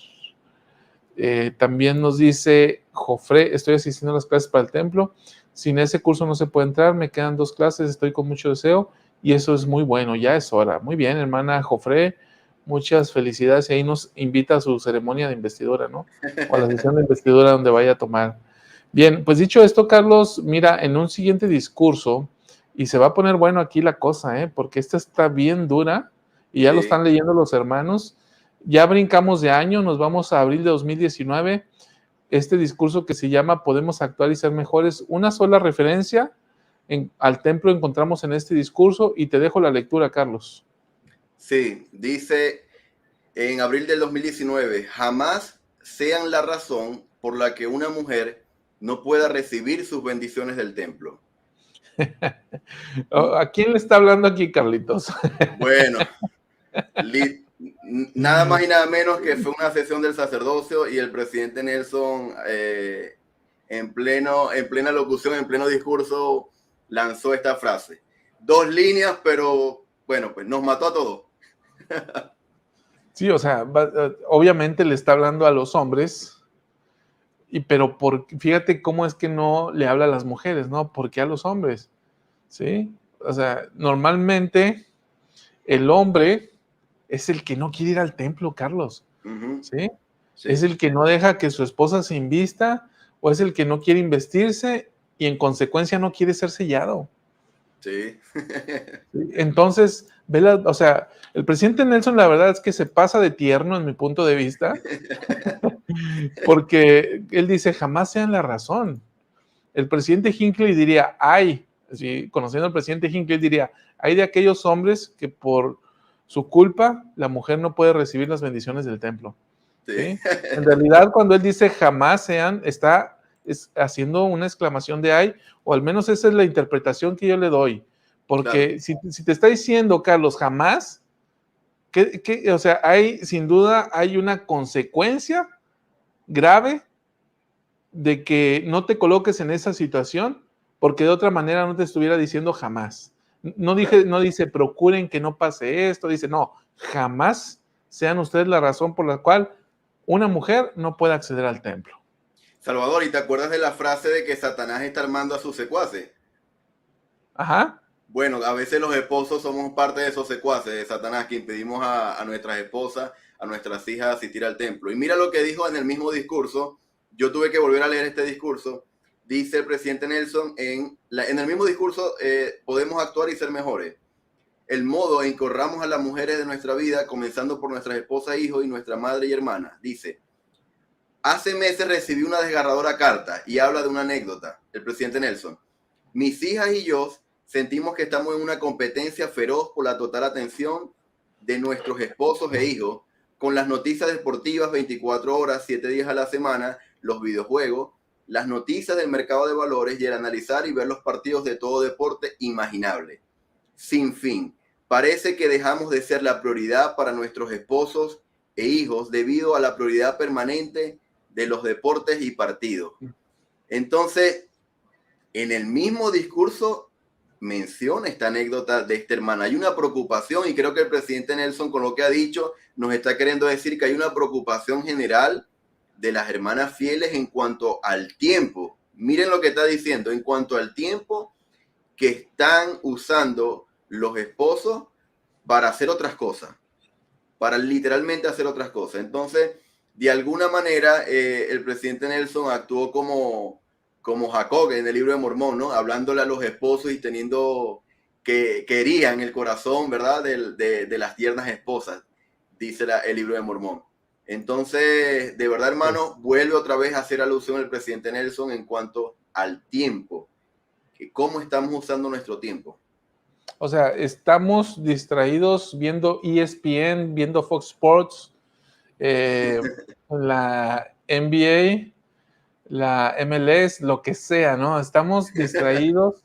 También nos dice Jofre, estoy asistiendo a las clases para el templo, sin ese curso no se puede entrar, me quedan 2 clases, estoy con mucho deseo y eso es muy bueno, ya es hora. Muy bien, hermana Jofre, muchas felicidades y ahí nos invita a su ceremonia de investidura, ¿no? O a la sesión de investidura donde vaya a tomar. Bien, pues dicho esto, Carlos, mira, en un siguiente discurso, y se va a poner bueno aquí la cosa, porque esta está bien dura y ya lo están leyendo los hermanos. Ya brincamos de año, nos vamos a abril de 2019. Este discurso que se llama Podemos actuar y ser mejores, una sola referencia al templo encontramos en este discurso y te dejo la lectura, Carlos. Sí, dice en abril del 2019, jamás sean la razón por la que una mujer no pueda recibir sus bendiciones del templo. ¿A quién le está hablando aquí, Carlitos? Bueno, Nada más y nada menos que fue una sesión del sacerdocio y el presidente Nelson en plena locución, en pleno discurso, lanzó esta frase. 2 líneas, pero bueno, pues nos mató a todos. Sí, o sea, obviamente le está hablando a los hombres, pero fíjate cómo es que no le habla a las mujeres, ¿no? ¿Por qué a los hombres? ¿Sí? O sea, normalmente el hombre es el que no quiere ir al templo, Carlos, ¿sí? Sí. Es el que no deja que su esposa se invista, o es el que no quiere investirse y en consecuencia no quiere ser sellado. Sí. Entonces, o sea, el presidente Nelson la verdad es que se pasa de tierno en mi punto de vista, porque él dice, jamás sean la razón. El presidente Hinckley diría, conociendo al presidente Hinckley diría, hay de aquellos hombres que por su culpa la mujer no puede recibir las bendiciones del templo. Sí. ¿Sí? En realidad, cuando él dice jamás sean, está haciendo una exclamación de ay, o al menos esa es la interpretación que yo le doy. Porque claro, si te está diciendo, Carlos, jamás, o sea, sin duda hay una consecuencia grave de que no te coloques en esa situación, porque de otra manera no te estuviera diciendo jamás. No dice procuren que no pase esto, dice no, jamás sean ustedes la razón por la cual una mujer no puede acceder al templo. Salvador, ¿y te acuerdas de la frase de que Satanás está armando a sus secuaces? Ajá. Bueno, a veces los esposos somos parte de esos secuaces de Satanás que impedimos a nuestras esposas, a nuestras hijas asistir al templo. Y mira lo que dijo en el mismo discurso. Yo tuve que volver a leer este discurso. Dice el presidente Nelson, en el mismo discurso, podemos actuar y ser mejores. El modo en que honramos a las mujeres de nuestra vida, comenzando por nuestras esposas, hijos y nuestra madre y hermana. Dice, hace meses recibí una desgarradora carta y habla de una anécdota. El presidente Nelson, mis hijas y yo sentimos que estamos en una competencia feroz por la total atención de nuestros esposos e hijos, con las noticias deportivas 24 horas, 7 días a la semana, los videojuegos, las noticias del mercado de valores y el analizar y ver los partidos de todo deporte imaginable. Sin fin, parece que dejamos de ser la prioridad para nuestros esposos e hijos debido a la prioridad permanente de los deportes y partidos. Entonces, en el mismo discurso menciona esta anécdota de esta hermana. Hay una preocupación y creo que el presidente Nelson con lo que ha dicho nos está queriendo decir que hay una preocupación general de las hermanas fieles en cuanto al tiempo. Miren lo que está diciendo, en cuanto al tiempo que están usando los esposos para hacer otras cosas, para literalmente hacer otras cosas. Entonces, de alguna manera, el presidente Nelson actuó como Jacob en el libro de Mormón, ¿no? Hablándole a los esposos y teniendo que hería en el corazón, ¿verdad? De las tiernas esposas, dice el libro de Mormón. Entonces, de verdad, hermano, vuelve otra vez a hacer alusión el presidente Nelson en cuanto al tiempo, que cómo estamos usando nuestro tiempo. O sea, estamos distraídos viendo ESPN, viendo Fox Sports, la NBA, la MLS, lo que sea, ¿no? Estamos distraídos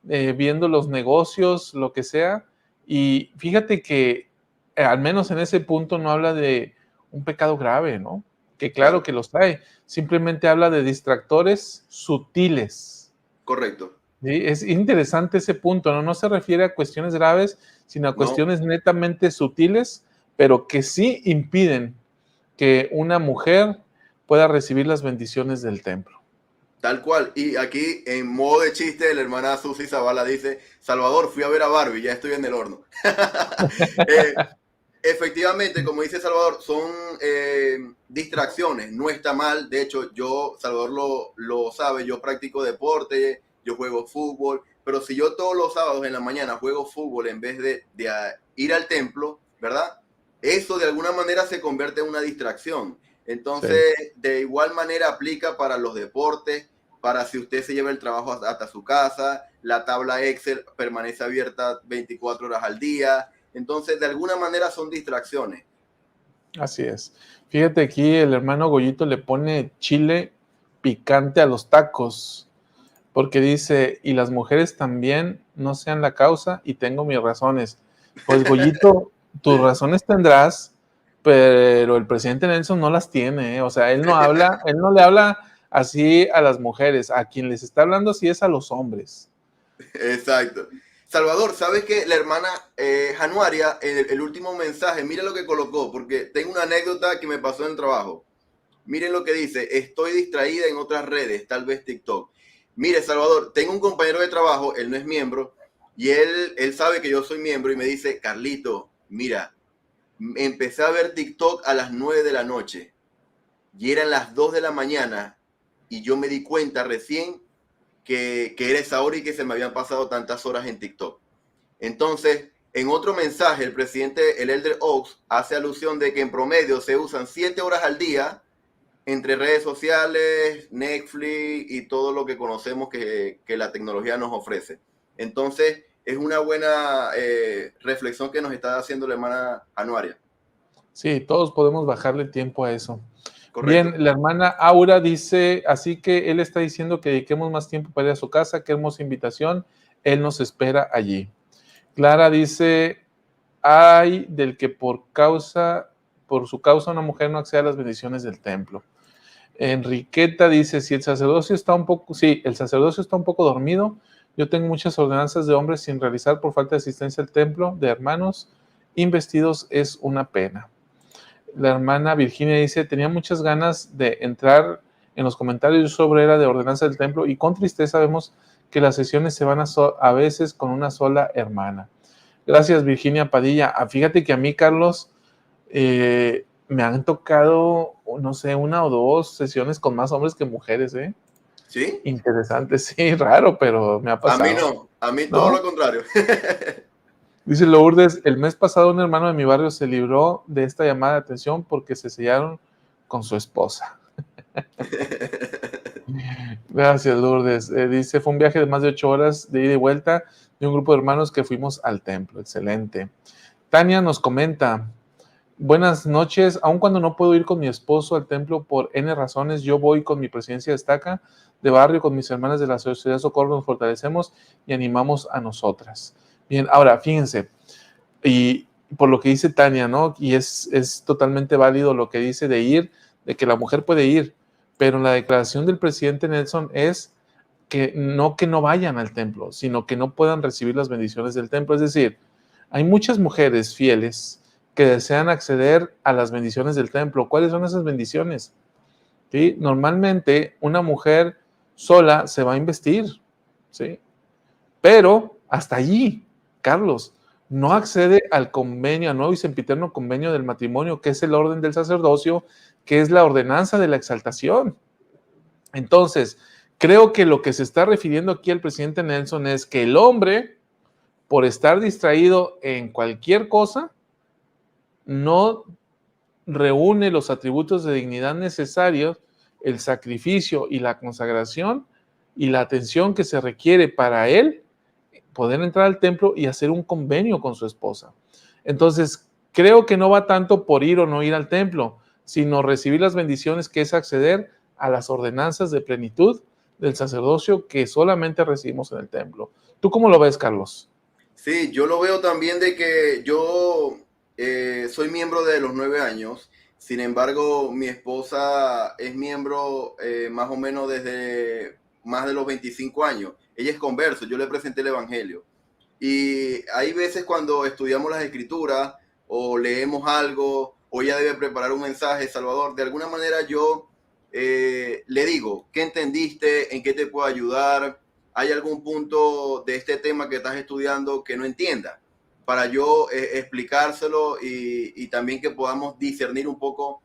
viendo los negocios, lo que sea, y fíjate que al menos en ese punto no habla de un pecado grave, ¿no? Que claro que los trae, simplemente habla de distractores sutiles. Correcto. Sí, es interesante ese punto, ¿no? No se refiere a cuestiones graves, sino a cuestiones netamente sutiles, pero que sí impiden que una mujer pueda recibir las bendiciones del templo. Tal cual. Y aquí, en modo de chiste, la hermana Susi Zavala dice, Salvador, fui a ver a Barbie, ya estoy en el horno. Efectivamente, como dice Salvador, son distracciones, no está mal. De hecho, Salvador lo sabe, yo practico deporte, yo juego fútbol, pero si yo todos los sábados en la mañana juego fútbol en vez de ir al templo, ¿verdad? Eso de alguna manera se convierte en una distracción. Entonces, sí, de igual manera aplica para los deportes, para si usted se lleva el trabajo hasta su casa, la tabla Excel permanece abierta 24 horas al día. Entonces, de alguna manera son distracciones. Así es. Fíjate aquí, el hermano Goyito le pone chile picante a los tacos, porque dice, y las mujeres también no sean la causa y tengo mis razones. Pues Goyito, tus razones tendrás, pero el presidente Nelson no las tiene, o sea, él no le habla así a las mujeres, a quien les está hablando así es a los hombres. Exacto. Salvador, ¿sabes que la hermana Januaria, en el último mensaje, mira lo que colocó, porque tengo una anécdota que me pasó en el trabajo. Miren lo que dice: estoy distraída en otras redes, tal vez TikTok. Mire, Salvador, tengo un compañero de trabajo, él no es miembro, y él sabe que yo soy miembro y me dice: Carlito, mira, empecé a ver TikTok a las 9 de la noche y eran las 2 de la mañana y yo me di cuenta recién que era esa hora y que se me habían pasado tantas horas en TikTok. Entonces, en otro mensaje, el presidente, el Elder Oaks, hace alusión de que en promedio se usan 7 horas al día entre redes sociales, Netflix y todo lo que conocemos que la tecnología nos ofrece. Entonces, es una buena reflexión que nos está haciendo la hermana Anuaria. Sí, todos podemos bajarle tiempo a eso. Correcto. Bien, la hermana Aura dice, así que él está diciendo que dediquemos más tiempo para ir a su casa, qué hermosa invitación, él nos espera allí. Clara dice, ay del que por su causa una mujer no accede a las bendiciones del templo. Enriqueta dice, si el sacerdocio está un poco, sí, el sacerdocio está un poco dormido, yo tengo muchas ordenanzas de hombres sin realizar por falta de asistencia al templo, de hermanos investidos, es una pena. La hermana Virginia dice, tenía muchas ganas de entrar en los comentarios sobre era de ordenanza del templo y con tristeza vemos que las sesiones se van a veces con una sola hermana. Gracias, Virginia Padilla. Fíjate que a mí, Carlos, me han tocado, no sé, 1 o 2 sesiones con más hombres que mujeres, ¿eh? ¿Sí? Interesante, sí, raro, pero me ha A mí pasado. no, a mí todo ¿No? lo contrario. Dice Lourdes, el mes pasado un hermano de mi barrio se libró de esta llamada de atención porque se sellaron con su esposa. Gracias, Lourdes. Dice, fue un viaje de más de 8 horas de ida y vuelta de un grupo de hermanos que fuimos al templo. Excelente. Tania nos comenta, buenas noches, aun cuando no puedo ir con mi esposo al templo por N razones, yo voy con mi presidencia destaca de barrio, con mis hermanas de la Sociedad Socorro, nos fortalecemos y animamos a nosotras. Bien, ahora, fíjense, y por lo que dice Tania, ¿no? Y es totalmente válido lo que dice de ir, de que la mujer puede ir, pero la declaración del presidente Nelson es que no vayan al templo, sino que no puedan recibir las bendiciones del templo. Es decir, hay muchas mujeres fieles que desean acceder a las bendiciones del templo. ¿Cuáles son esas bendiciones? ¿Sí? Normalmente una mujer sola se va a investir, ¿sí? Pero hasta allí, Carlos, no accede al convenio, al nuevo y sempiterno convenio del matrimonio, que es el orden del sacerdocio, que es la ordenanza de la exaltación. Entonces, creo que lo que se está refiriendo aquí el presidente Nelson es que el hombre, por estar distraído en cualquier cosa, no reúne los atributos de dignidad necesarios, el sacrificio y la consagración y la atención que se requiere para él poder entrar al templo y hacer un convenio con su esposa. Entonces, creo que no va tanto por ir o no ir al templo, sino recibir las bendiciones que es acceder a las ordenanzas de plenitud del sacerdocio que solamente recibimos en el templo. ¿Tú cómo lo ves, Carlos? Sí, yo lo veo también de que yo soy miembro de los 9 años, sin embargo, mi esposa es miembro más o menos desde más de los 25 años. Ella es converso, yo le presenté el Evangelio. Y hay veces cuando estudiamos las escrituras o leemos algo o ella debe preparar un mensaje, Salvador, de alguna manera yo le digo, ¿qué entendiste? ¿En qué te puedo ayudar? ¿Hay algún punto de este tema que estás estudiando que no entienda? Para yo explicárselo y también que podamos discernir un poco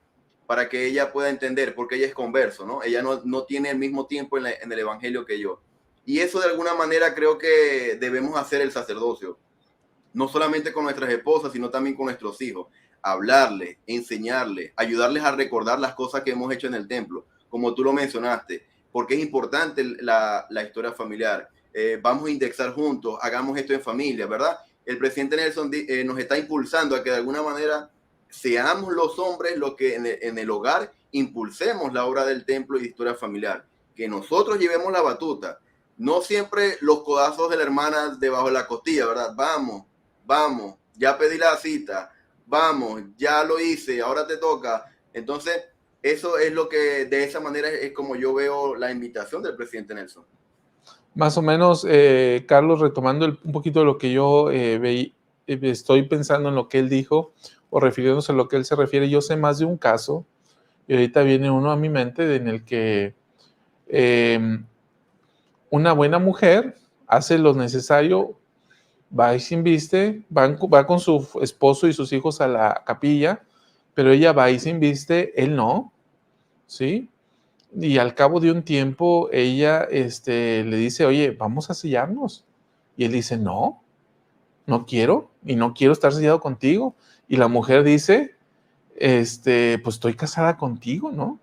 para que ella pueda entender, porque ella es converso, ¿no? Ella no tiene el mismo tiempo en el Evangelio que yo. Y eso de alguna manera creo que debemos hacer el sacerdocio, no solamente con nuestras esposas, sino también con nuestros hijos. Hablarles, enseñarles, ayudarles a recordar las cosas que hemos hecho en el templo, como tú lo mencionaste, porque es importante la historia familiar. Vamos a indexar juntos, hagamos esto en familia, ¿verdad? El presidente Nelson nos está impulsando a que de alguna manera seamos los hombres los que en el hogar impulsemos la obra del templo y de historia familiar, que nosotros llevemos la batuta. No siempre los codazos de la hermana debajo de la costilla, ¿verdad? Vamos, ya pedí la cita, vamos, ya lo hice, ahora te toca. Entonces, eso es lo que, de esa manera es como yo veo la invitación del presidente Nelson. Más o menos, Carlos, retomando un poquito de lo que yo estoy pensando en lo que él dijo, o refiriéndose a lo que él se refiere, yo sé más de un caso, y ahorita viene uno a mi mente en el que una buena mujer hace lo necesario, va y se inviste, va con su esposo y sus hijos a la capilla, pero ella va y se inviste, él no, ¿sí? Y al cabo de un tiempo, ella le dice, oye, vamos a sellarnos. Y él dice, no, no quiero, y no quiero estar sellado contigo. Y la mujer dice, pues estoy casada contigo, ¿no?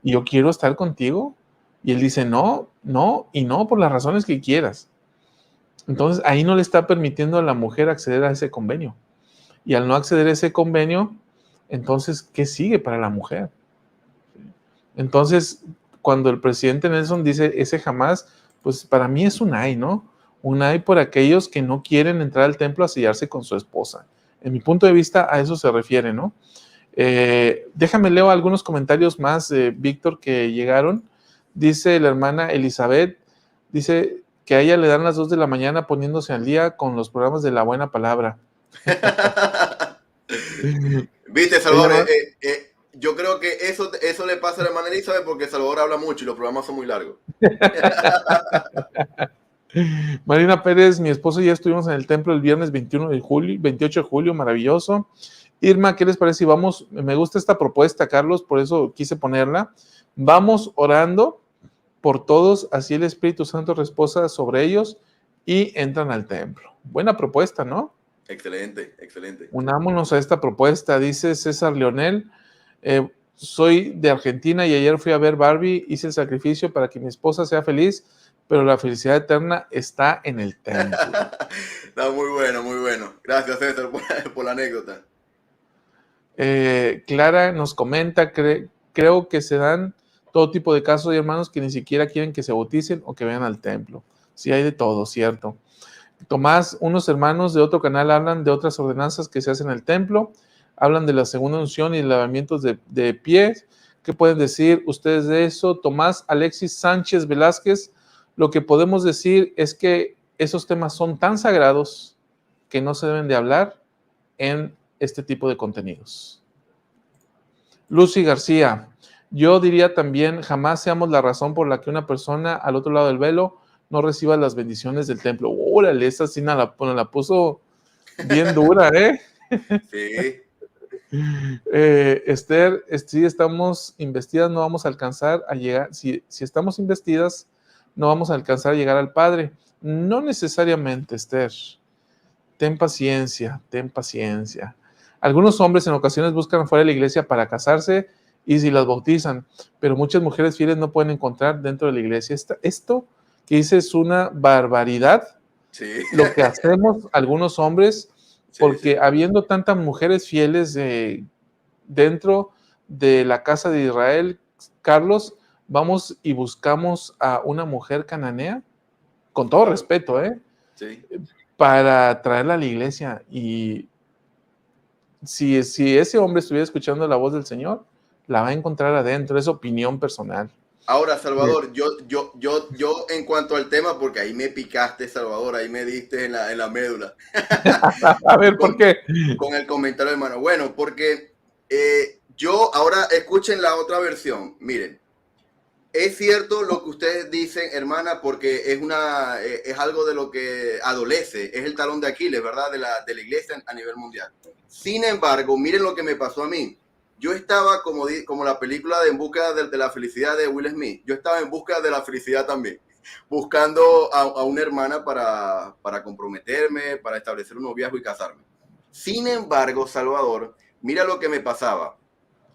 Y yo quiero estar contigo. Y él dice, no, no, y no por las razones que quieras. Entonces, ahí no le está permitiendo a la mujer acceder a ese convenio. Y al no acceder a ese convenio, entonces, ¿qué sigue para la mujer? Entonces, cuando el presidente Nelson dice ese jamás, pues para mí es un ay, ¿no? Un ay por aquellos que no quieren entrar al templo a sellarse con su esposa. En mi punto de vista, a eso se refiere, ¿no? Déjame leo algunos comentarios más, Víctor, que llegaron. Dice la hermana Elizabeth, dice que a ella le dan las 2 de la mañana poniéndose al día con los programas de la buena palabra. Viste, Salvador, yo creo que eso le pasa a la hermana Elizabeth porque Salvador habla mucho y los programas son muy largos. Marina Pérez, mi esposo y yo estuvimos en el templo el viernes 21 de julio, 28 de julio, maravilloso. Irma, ¿qué les parece si vamos? Me gusta esta propuesta, Carlos, por eso quise ponerla. Vamos orando por todos, así el Espíritu Santo reposa sobre ellos y entran al templo. Buena propuesta, ¿no? Excelente, excelente. Unámonos a esta propuesta, dice César Leonel. Soy de Argentina y ayer fui a ver Barbie, hice el sacrificio para que mi esposa sea feliz, pero la felicidad eterna está en el templo. Está muy bueno, muy bueno. Gracias, César, por la anécdota. Clara nos comenta, creo que se dan todo tipo de casos de hermanos que ni siquiera quieren que se bauticen o que vayan al templo. Sí hay de todo, ¿cierto? Tomás, unos hermanos de otro canal hablan de otras ordenanzas que se hacen en el templo, hablan de la segunda unción y lavamientos de pies. ¿Qué pueden decir ustedes de eso? Tomás Alexis Sánchez Velázquez, lo que podemos decir es que esos temas son tan sagrados que no se deben de hablar en este tipo de contenidos. Lucy García, yo diría también, jamás seamos la razón por la que una persona al otro lado del velo no reciba las bendiciones del templo. Órale, esa sí la puso bien dura, ¿eh? Sí. Esther, si estamos investidas, no vamos a alcanzar a llegar, si estamos investidas, no vamos a alcanzar a llegar al Padre. No necesariamente, Esther. Ten paciencia, ten paciencia. Algunos hombres en ocasiones buscan fuera de la iglesia para casarse y si las bautizan, pero muchas mujeres fieles no pueden encontrar dentro de la iglesia. Esto que dice es una barbaridad, Sí. lo que hacemos algunos hombres, porque sí. habiendo tantas mujeres fieles dentro de la casa de Israel, Carlos, vamos y buscamos a una mujer cananea, con todo respeto, Sí. para traerla a la iglesia. Y si ese hombre estuviera escuchando la voz del Señor, la va a encontrar adentro, es opinión personal. Ahora, Salvador, yo en cuanto al tema, porque ahí me picaste, Salvador, ahí me diste en la médula. A ver, ¿por qué? Con el comentario, hermano. Bueno, porque yo, ahora escuchen la otra versión. Miren, es cierto lo que ustedes dicen, hermana, porque es algo de lo que adolece, es el talón de Aquiles, ¿verdad? De la iglesia a nivel mundial. Sin embargo, miren lo que me pasó a mí. Yo estaba como la película de En busca de la felicidad de Will Smith. Yo estaba en busca de la felicidad también, buscando a una hermana para comprometerme, para establecer un noviazgo y casarme. Sin embargo, Salvador, mira lo que me pasaba.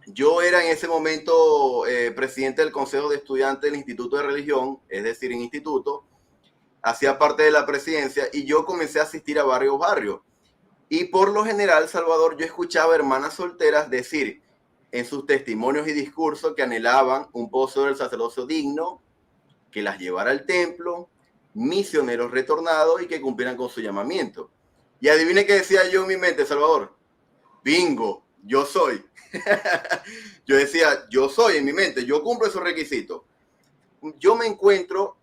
Yo era en ese momento presidente del Consejo de Estudiantes del Instituto de Religión, es decir, en instituto, hacía parte de la presidencia y yo comencé a asistir a varios barrios. Y por lo general, Salvador, yo escuchaba hermanas solteras decir en sus testimonios y discursos que anhelaban un pozo del sacerdocio digno, que las llevara al templo, misioneros retornados y que cumplieran con su llamamiento. Y adivine qué decía yo en mi mente, Salvador. bingo, yo soy. Yo decía, yo soy en mi mente, yo cumplo esos requisitos. Yo me encuentro,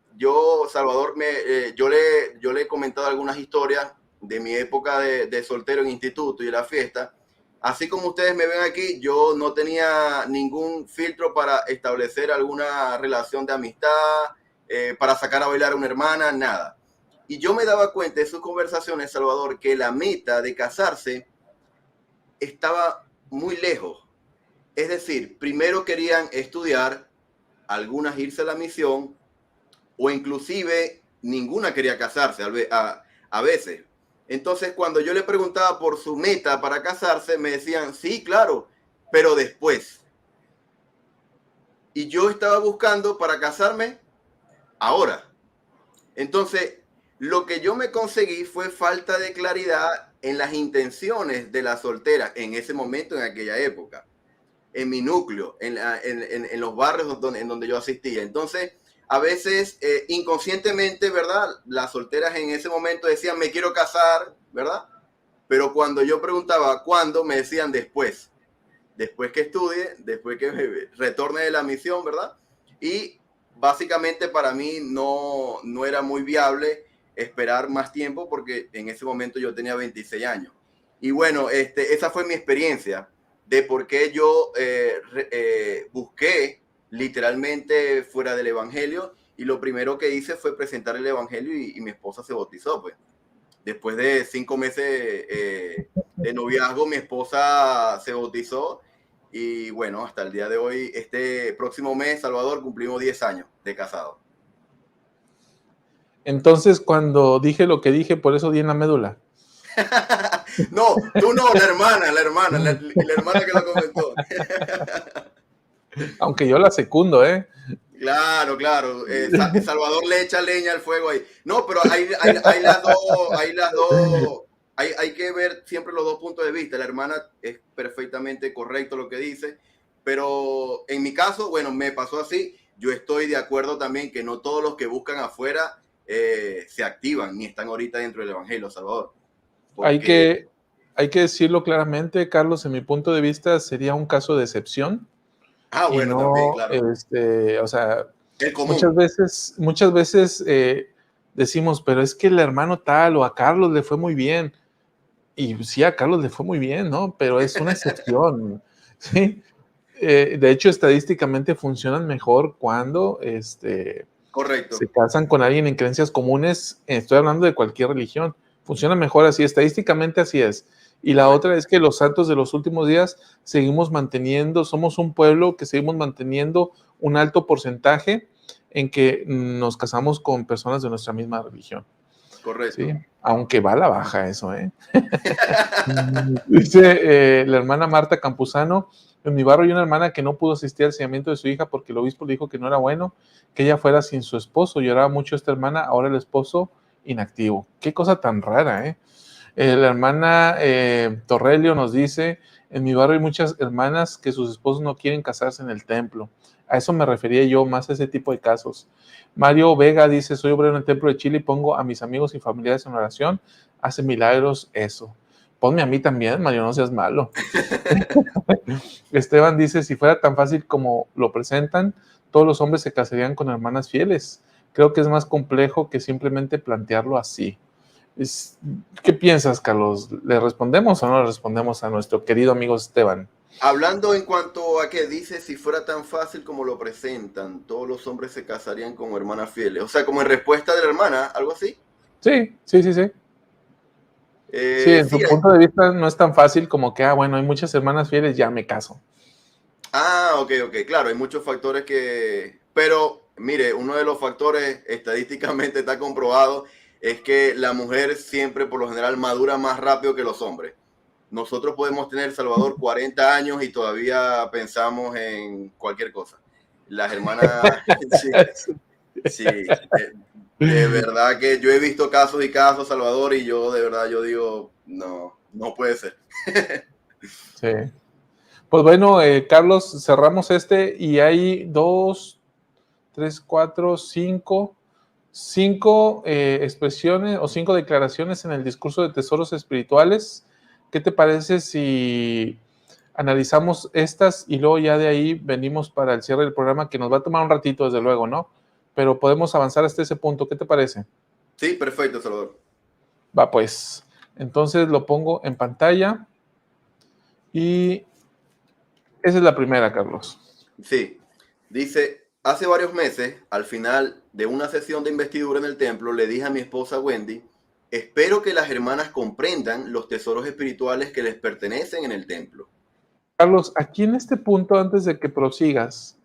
Salvador, yo le he comentado algunas historias de mi época de soltero en instituto y de la fiesta. Así como ustedes me ven aquí, yo no tenía ningún filtro para establecer alguna relación de amistad, para sacar a bailar a una hermana, nada. Y yo me daba cuenta de sus conversaciones, Salvador, que la meta de casarse estaba muy lejos. Es decir, primero querían estudiar, algunas irse a la misión, o inclusive ninguna quería casarse a veces. Entonces, cuando yo le preguntaba por su meta para casarse, me decían, sí, claro, pero después. Y yo estaba buscando para casarme ahora. Entonces, lo que yo me conseguí fue falta de claridad en las intenciones de la soltera en ese momento, en aquella época, en mi núcleo, en los barrios en donde yo asistía. Entonces, a veces, inconscientemente, ¿verdad? Las solteras en ese momento decían, me quiero casar, ¿verdad? Pero cuando yo preguntaba cuándo, me decían después que estudie, después que retorne de la misión, ¿verdad? Y básicamente para mí no era muy viable esperar más tiempo porque en ese momento yo tenía 26 años. Y bueno, esa fue mi experiencia de por qué yo busqué literalmente fuera del evangelio, y lo primero que hice fue presentar el evangelio y mi esposa se bautizó, pues. Después de 5 meses de noviazgo, mi esposa se bautizó y bueno, hasta el día de hoy, este próximo mes, Salvador, cumplimos 10 años de casado. Entonces, cuando dije lo que dije, por eso di en la médula. No, tú no, la hermana que lo comentó. Aunque yo la secundo, ¿eh? Claro. Salvador le echa leña al fuego ahí. No, pero hay las dos. Hay que ver siempre los dos puntos de vista. La hermana es perfectamente correcto lo que dice, pero en mi caso, bueno, me pasó así. Yo estoy de acuerdo también que no todos los que buscan afuera se activan ni están ahorita dentro del evangelio, Salvador. Porque... Hay que decirlo claramente, Carlos, en mi punto de vista sería un caso de excepción. Bueno, no, también, claro. O sea, el común. Muchas veces decimos, pero es que el hermano tal o a Carlos le fue muy bien. Y sí, a Carlos le fue muy bien, ¿no? Pero es una excepción, ¿sí? De hecho, estadísticamente funcionan mejor cuando Correcto. se casan con alguien en creencias comunes. Estoy hablando de cualquier religión. Funciona mejor así, estadísticamente así es. Y la otra es que los santos de los últimos días somos un pueblo que seguimos manteniendo un alto porcentaje en que nos casamos con personas de nuestra misma religión. Correcto. ¿Sí? Aunque va a la baja eso, ¿eh? Dice la hermana Marta Campuzano, en mi barrio hay una hermana que no pudo asistir al seguimiento de su hija porque el obispo le dijo que no era bueno que ella fuera sin su esposo. Lloraba mucho esta hermana, ahora el esposo inactivo. Qué cosa tan rara, ¿eh? La hermana Torrelio nos dice, en mi barrio hay muchas hermanas que sus esposos no quieren casarse en el templo. A eso me refería yo, más a ese tipo de casos. Mario Vega dice, soy obrero en el templo de Chile y pongo a mis amigos y familiares en oración. Hace milagros eso. Ponme a mí también, Mario, no seas malo. Esteban dice, si fuera tan fácil como lo presentan, todos los hombres se casarían con hermanas fieles. Creo que es más complejo que simplemente plantearlo así. ¿Qué piensas, Carlos? ¿Le respondemos o no le respondemos a nuestro querido amigo Esteban? Hablando en cuanto a que dice, si fuera tan fácil como lo presentan, todos los hombres se casarían con hermanas fieles. O sea, como en respuesta de la hermana, algo así. Sí. Sí, en su punto de vista no es tan fácil como que, bueno, hay muchas hermanas fieles, ya me caso. Ok, claro, hay muchos factores que... Pero, mire, uno de los factores estadísticamente está comprobado es que la mujer siempre, por lo general, madura más rápido que los hombres. Nosotros podemos tener, Salvador, 40 años y todavía pensamos en cualquier cosa. Las hermanas, sí, de verdad que yo he visto casos y casos, Salvador, y yo de verdad yo digo, no puede ser. Sí. Pues bueno, Carlos, cerramos y hay 2, 3, 4, 5 expresiones o 5 declaraciones en el discurso de tesoros espirituales ¿qué te parece si analizamos estas y luego ya de ahí venimos para el cierre del programa, que nos va a tomar un ratito, desde luego, ¿no? Pero podemos avanzar hasta ese punto. ¿Qué te parece? Sí, perfecto, Salvador. Va, pues. Entonces lo pongo en pantalla y esa es la primera, Carlos. Sí, dice, hace varios meses, al final de una sesión de investidura en el templo, le dije a mi esposa Wendy, espero que las hermanas comprendan los tesoros espirituales que les pertenecen en el templo. Carlos, aquí en este punto, antes de que prosigas,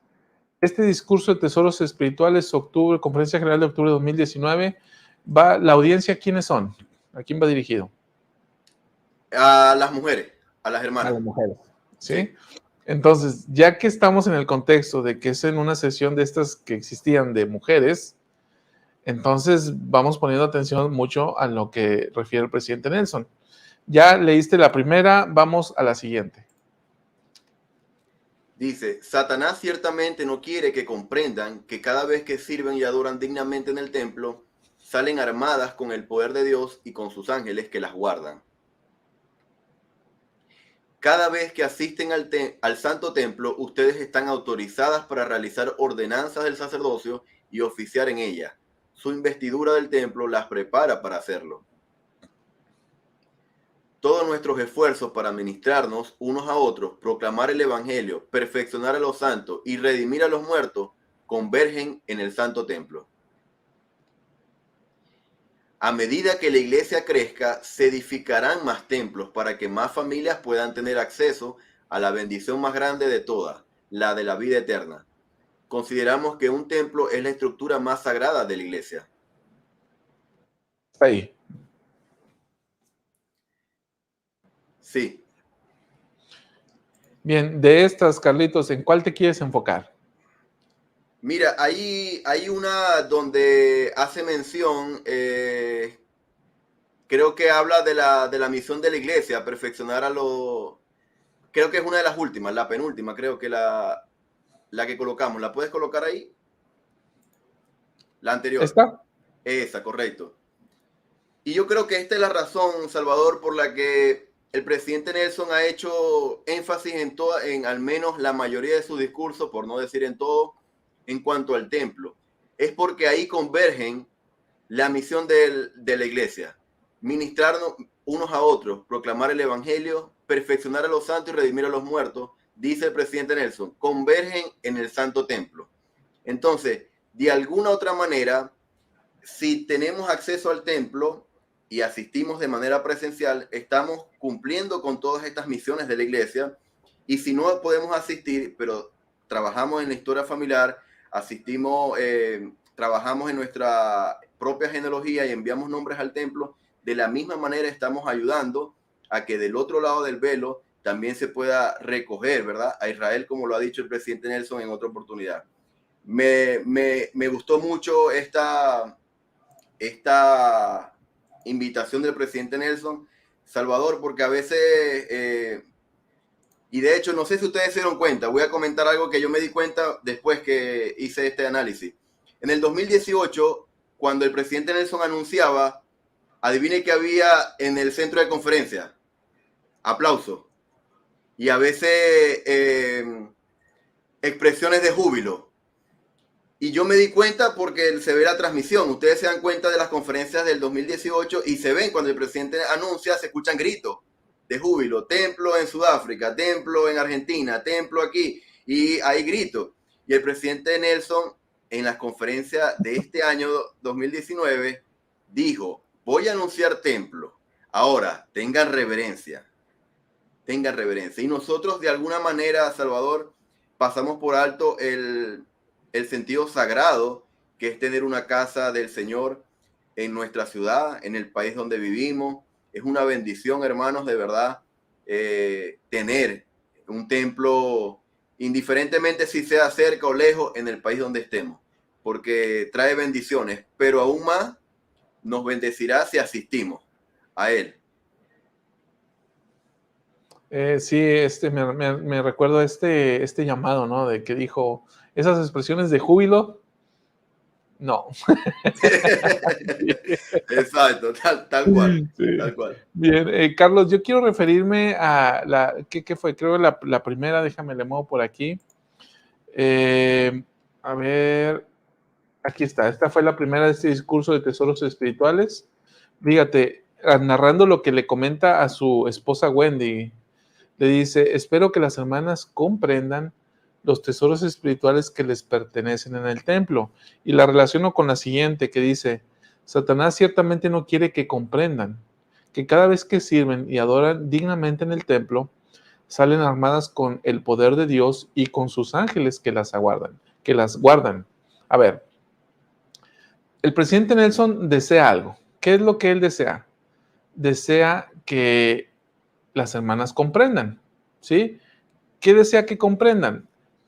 este discurso de tesoros espirituales, octubre, Conferencia General de octubre de 2019, va, la audiencia, ¿quiénes son? ¿A quién va dirigido? A las mujeres, a las A hermanas. las mujeres. ¿Sí? Sí. Entonces, ya que estamos en el contexto de que es en una sesión de estas que existían de mujeres, entonces vamos poniendo atención mucho a lo que refiere el presidente Nelson. Ya leíste la primera, vamos a la siguiente. Dice, Satanás ciertamente no quiere que comprendan que cada vez que sirven y adoran dignamente en el templo, salen armadas con el poder de Dios y con sus ángeles que las guardan. Cada vez que asisten al Santo Templo, ustedes están autorizadas para realizar ordenanzas del sacerdocio y oficiar en ella. Su investidura del templo las prepara para hacerlo. Todos nuestros esfuerzos para ministrarnos unos a otros, proclamar el Evangelio, perfeccionar a los santos y redimir a los muertos, convergen en el Santo Templo. A medida que la iglesia crezca, se edificarán más templos para que más familias puedan tener acceso a la bendición más grande de todas, la de la vida eterna. Consideramos que un templo es la estructura más sagrada de la iglesia. Ahí. Sí. Bien, de estas, Carlitos, ¿en cuál te quieres enfocar? Mira, hay una donde hace mención, creo que habla de la misión de la iglesia, perfeccionar a los... Creo que es una de las últimas, la penúltima, creo que la que colocamos. ¿La puedes colocar ahí? La anterior. ¿Esta? Esa, correcto. Y yo creo que esta es la razón, Salvador, por la que el presidente Nelson ha hecho énfasis en al menos la mayoría de su discurso, por no decir en todo, en cuanto al templo. Es porque ahí convergen la misión de la iglesia. Ministrarnos unos a otros, proclamar el evangelio, perfeccionar a los santos y redimir a los muertos, dice el presidente Nelson, convergen en el santo templo. Entonces, de alguna otra manera, si tenemos acceso al templo y asistimos de manera presencial, estamos cumpliendo con todas estas misiones de la iglesia. Y si no podemos asistir, pero trabajamos en la historia familiar, asistimos, trabajamos en nuestra propia genealogía y enviamos nombres al templo, de la misma manera estamos ayudando a que del otro lado del velo también se pueda recoger, ¿verdad? A Israel, como lo ha dicho el presidente Nelson en otra oportunidad. Me gustó mucho esta invitación del presidente Nelson, Salvador, porque a veces, y de hecho, no sé si ustedes se dieron cuenta, voy a comentar algo que yo me di cuenta después que hice este análisis. En el 2018, cuando el presidente Nelson anunciaba, adivine qué había en el centro de conferencia. Aplauso. Y a veces expresiones de júbilo. Y yo me di cuenta porque se ve la transmisión. Ustedes se dan cuenta de las conferencias del 2018 y se ven cuando el presidente anuncia, se escuchan gritos de júbilo. Templo en Sudáfrica, templo en Argentina, templo aquí. Y hay gritos. Y el presidente Nelson, en las conferencias de este año 2019, dijo, voy a anunciar templo. Ahora, tengan reverencia. Tengan reverencia. Y nosotros, de alguna manera, Salvador, pasamos por alto el sentido sagrado que es tener una casa del Señor en nuestra ciudad, en el país donde vivimos. Es una bendición, hermanos, de verdad, tener un templo, indiferentemente si sea cerca o lejos, en el país donde estemos, porque trae bendiciones, pero aún más nos bendecirá si asistimos a él. Sí, me recuerdo este llamado, ¿no? De que dijo esas expresiones de júbilo, No. Exacto, tal cual, Sí. tal cual. Bien, Carlos, yo quiero referirme a ¿qué fue? Creo la primera, déjame le muevo por aquí. A ver, aquí está. Esta fue la primera de este discurso de tesoros espirituales. Fíjate, narrando lo que le comenta a su esposa Wendy, le dice, espero que las hermanas comprendan los tesoros espirituales que les pertenecen en el templo. Y la relaciono con la siguiente, que dice, Satanás ciertamente no quiere que comprendan que cada vez que sirven y adoran dignamente en el templo, salen armadas con el poder de Dios y con sus ángeles que las aguardan, que las guardan. A ver, el presidente Nelson desea algo. ¿Qué es lo que él desea? Desea que las hermanas comprendan, ¿sí? ¿Qué desea que comprendan?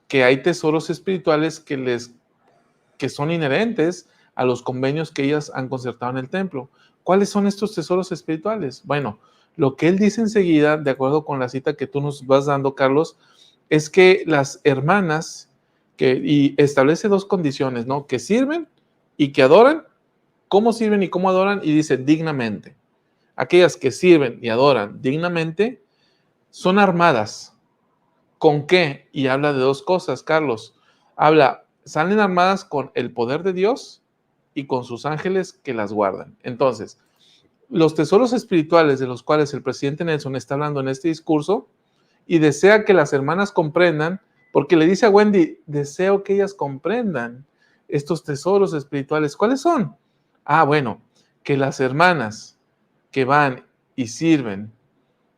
Que hay tesoros espirituales que son inherentes a los convenios que ellas han concertado en el templo. ¿Cuáles son estos tesoros espirituales? Bueno, lo que él dice enseguida, de acuerdo con la cita que tú nos vas dando, Carlos, es que las hermanas, y establece dos condiciones, ¿no? Que sirven y que adoran. ¿Cómo sirven y cómo adoran? Y dice dignamente. Aquellas que sirven y adoran dignamente son armadas. ¿Con qué? Y habla de dos cosas, Carlos. Salen armadas con el poder de Dios y con sus ángeles que las guardan. Entonces, los tesoros espirituales de los cuales el presidente Nelson está hablando en este discurso y desea que las hermanas comprendan, porque le dice a Wendy, deseo que ellas comprendan estos tesoros espirituales. ¿Cuáles son? Bueno, que las hermanas que van y sirven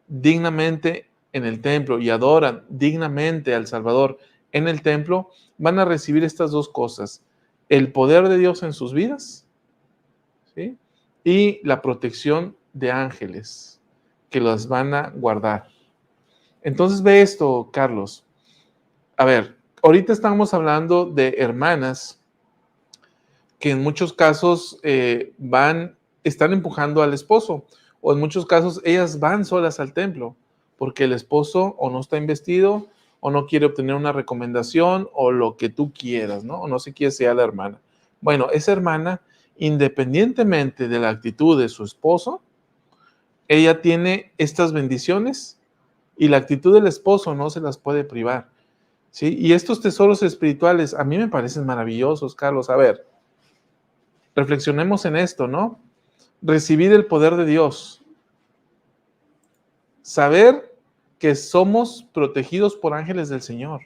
dignamente en el templo y adoran dignamente al Salvador en el templo, van a recibir estas dos cosas, el poder de Dios en sus vidas, ¿sí? Y la protección de ángeles que las van a guardar. Entonces ve esto, Carlos. A ver, ahorita estamos hablando de hermanas que en muchos casos están empujando al esposo, o en muchos casos ellas van solas al templo, porque el esposo o no está investido, o no quiere obtener una recomendación, o lo que tú quieras, ¿no? O no sé quién sea la hermana. Bueno, esa hermana, independientemente de la actitud de su esposo, ella tiene estas bendiciones y la actitud del esposo no se las puede privar, ¿sí? Y estos tesoros espirituales a mí me parecen maravillosos, Carlos. A ver, reflexionemos en esto, ¿no? Recibir el poder de Dios. Saber que somos protegidos por ángeles del Señor.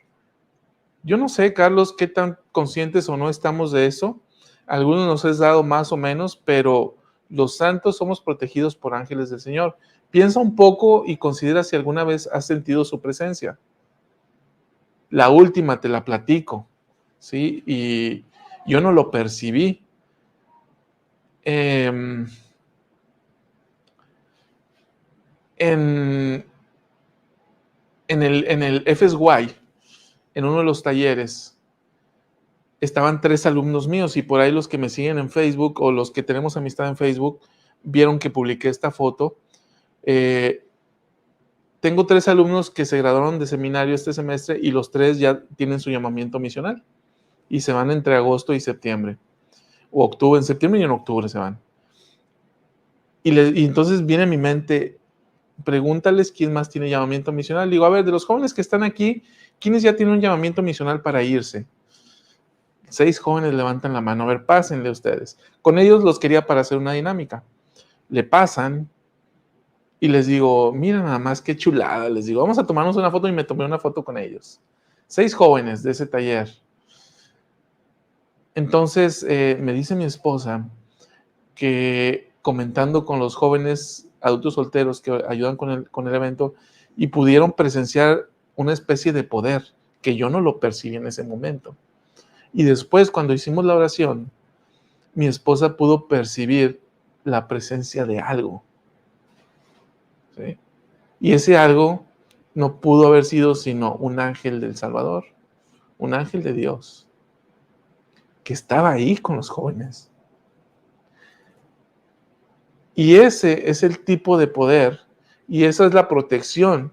Yo no sé, Carlos, qué tan conscientes o no estamos de eso. Algunos nos es dado más o menos, pero los santos somos protegidos por ángeles del Señor. Piensa un poco y considera si alguna vez has sentido su presencia. La última te la platico, ¿sí? Y yo no lo percibí. En el FSY, en uno de los talleres, estaban 3 alumnos míos y por ahí los que me siguen en Facebook o los que tenemos amistad en Facebook vieron que publiqué esta foto. Tengo 3 alumnos que se graduaron de seminario este semestre y los 3 ya tienen su llamamiento misional y se van entre agosto y septiembre, o octubre, en septiembre y en octubre se van. Y entonces viene a mi mente, pregúntales quién más tiene llamamiento misional. Digo, a ver, de los jóvenes que están aquí, ¿quiénes ya tienen un llamamiento misional para irse? 6 jóvenes levantan la mano. A ver, pásenle ustedes. Con ellos los quería para hacer una dinámica. Le pasan y les digo, mira nada más qué chulada. Les digo, vamos a tomarnos una foto y me tomé una foto con ellos. 6 jóvenes de ese taller. Entonces me dice mi esposa que comentando con los jóvenes adultos solteros que ayudan con el evento y pudieron presenciar una especie de poder que yo no lo percibí en ese momento. Y después, cuando hicimos la oración, mi esposa pudo percibir la presencia de algo, ¿sí? Y ese algo no pudo haber sido sino un ángel del Salvador, un ángel de Dios, que estaba ahí con los jóvenes. Y ese es el tipo de poder y esa es la protección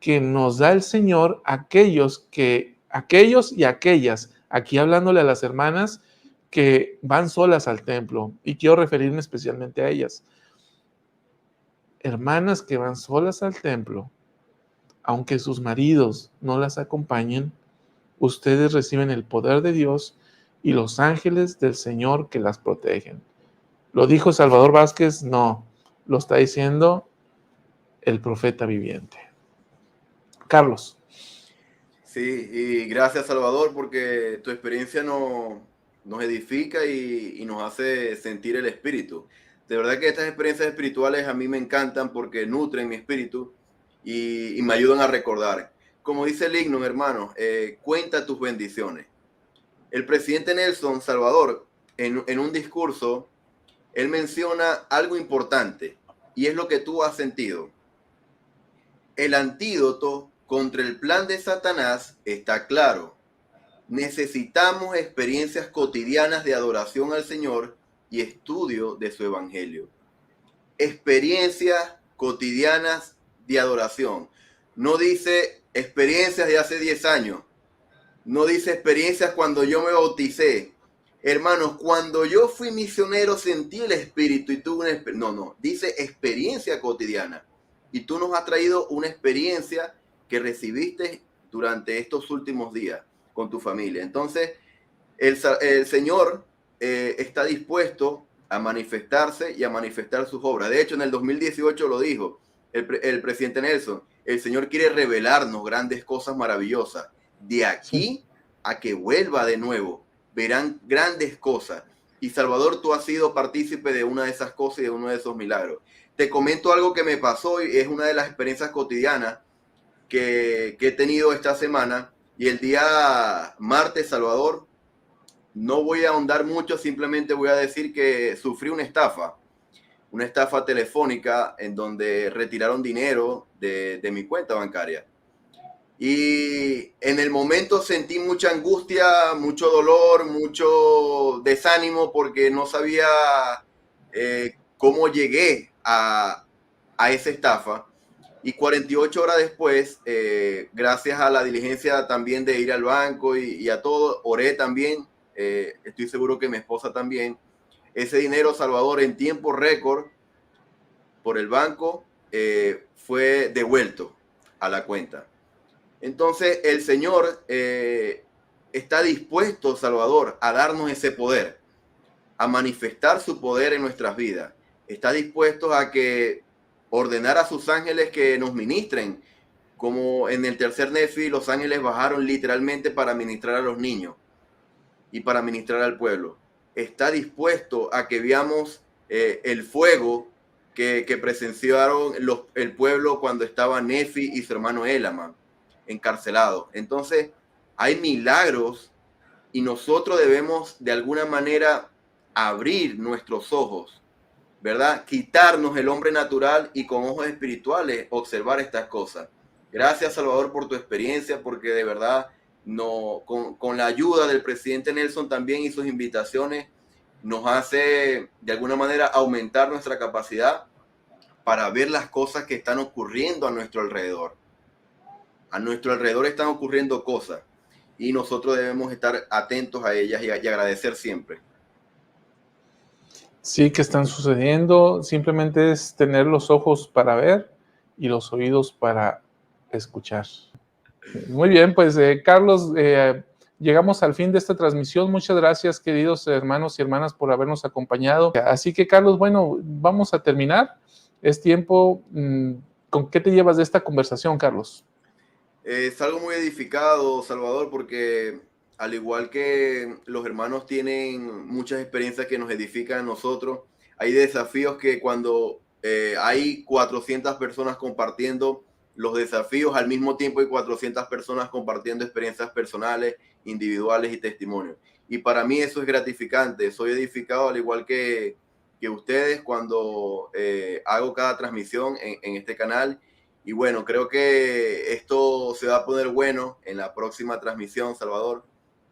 que nos da el Señor a aquellos y aquellas, aquí hablándole a las hermanas, que van solas al templo, y quiero referirme especialmente a ellas. Hermanas que van solas al templo, aunque sus maridos no las acompañen, ustedes reciben el poder de Dios y los ángeles del Señor que las protegen. ¿Lo dijo Salvador Vázquez? No, lo está diciendo el profeta viviente. Carlos. Sí, y gracias Salvador porque tu experiencia nos edifica y nos hace sentir el espíritu. De verdad que estas experiencias espirituales a mí me encantan porque nutren mi espíritu y me ayudan a recordar. Como dice el himno, hermano, cuenta tus bendiciones. El presidente Nelson Salvador, en un discurso, él menciona algo importante y es lo que tú has sentido. El antídoto contra el plan de Satanás está claro. Necesitamos experiencias cotidianas de adoración al Señor y estudio de su evangelio. Experiencias cotidianas de adoración. No dice experiencias de hace 10 años. No dice experiencias cuando yo me bauticé. Hermanos, cuando yo fui misionero sentí el Espíritu y tuve una experiencia. No, dice experiencia cotidiana. Y tú nos has traído una experiencia que recibiste durante estos últimos días con tu familia. Entonces, el Señor está dispuesto a manifestarse y a manifestar sus obras. De hecho, en el 2018 lo dijo el presidente Nelson, el Señor quiere revelarnos grandes cosas maravillosas. De aquí a que vuelva de nuevo, verán grandes cosas. Y Salvador, tú has sido partícipe de una de esas cosas y de uno de esos milagros. Te comento algo que me pasó y es una de las experiencias cotidianas que he tenido esta semana. Y el día martes, Salvador, no voy a ahondar mucho, simplemente voy a decir que sufrí una estafa telefónica en donde retiraron dinero de mi cuenta bancaria. Y en el momento sentí mucha angustia, mucho dolor, mucho desánimo porque no sabía cómo llegué a esa estafa. Y 48 horas después, gracias a la diligencia también de ir al banco y a todo, oré también, estoy seguro que mi esposa también, ese dinero, Salvador, en tiempo récord por el banco fue devuelto a la cuenta. Entonces el Señor está dispuesto, Salvador, a darnos ese poder, a manifestar su poder en nuestras vidas. Está dispuesto a que ordenar a sus ángeles que nos ministren, como en el tercer Nefi los ángeles bajaron literalmente para ministrar a los niños y para ministrar al pueblo. Está dispuesto a que veamos el fuego que presenciaron el pueblo cuando estaba Nefi y su hermano Elaman encarcelados. Entonces hay milagros y nosotros debemos de alguna manera abrir nuestros ojos, ¿verdad? Quitarnos el hombre natural y con ojos espirituales observar estas cosas. Gracias, Salvador, por tu experiencia, porque de verdad con la ayuda del presidente Nelson también y sus invitaciones nos hace de alguna manera aumentar nuestra capacidad para ver las cosas que están ocurriendo a nuestro alrededor. A nuestro alrededor están ocurriendo cosas y nosotros debemos estar atentos a ellas y agradecer siempre. Sí, que están sucediendo. Simplemente es tener los ojos para ver y los oídos para escuchar. Muy bien, pues Carlos, llegamos al fin de esta transmisión. Muchas gracias, queridos hermanos y hermanas, por habernos acompañado. Así que, Carlos, bueno, vamos a terminar. Es tiempo. ¿Con qué te llevas de esta conversación, Carlos? Es algo muy edificado, Salvador, porque al igual que los hermanos tienen muchas experiencias que nos edifican a nosotros, hay desafíos que cuando hay 400 personas compartiendo los desafíos, al mismo tiempo hay 400 personas compartiendo experiencias personales, individuales y testimonios. Y para mí eso es gratificante. Soy edificado al igual que ustedes cuando hago cada transmisión en este canal. Y bueno, creo que esto se va a poner bueno en la próxima transmisión, Salvador,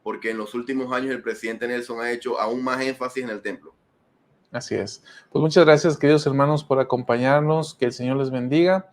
porque en los últimos años el presidente Nelson ha hecho aún más énfasis en el templo. Así es. Pues muchas gracias, queridos hermanos, por acompañarnos. Que el Señor les bendiga.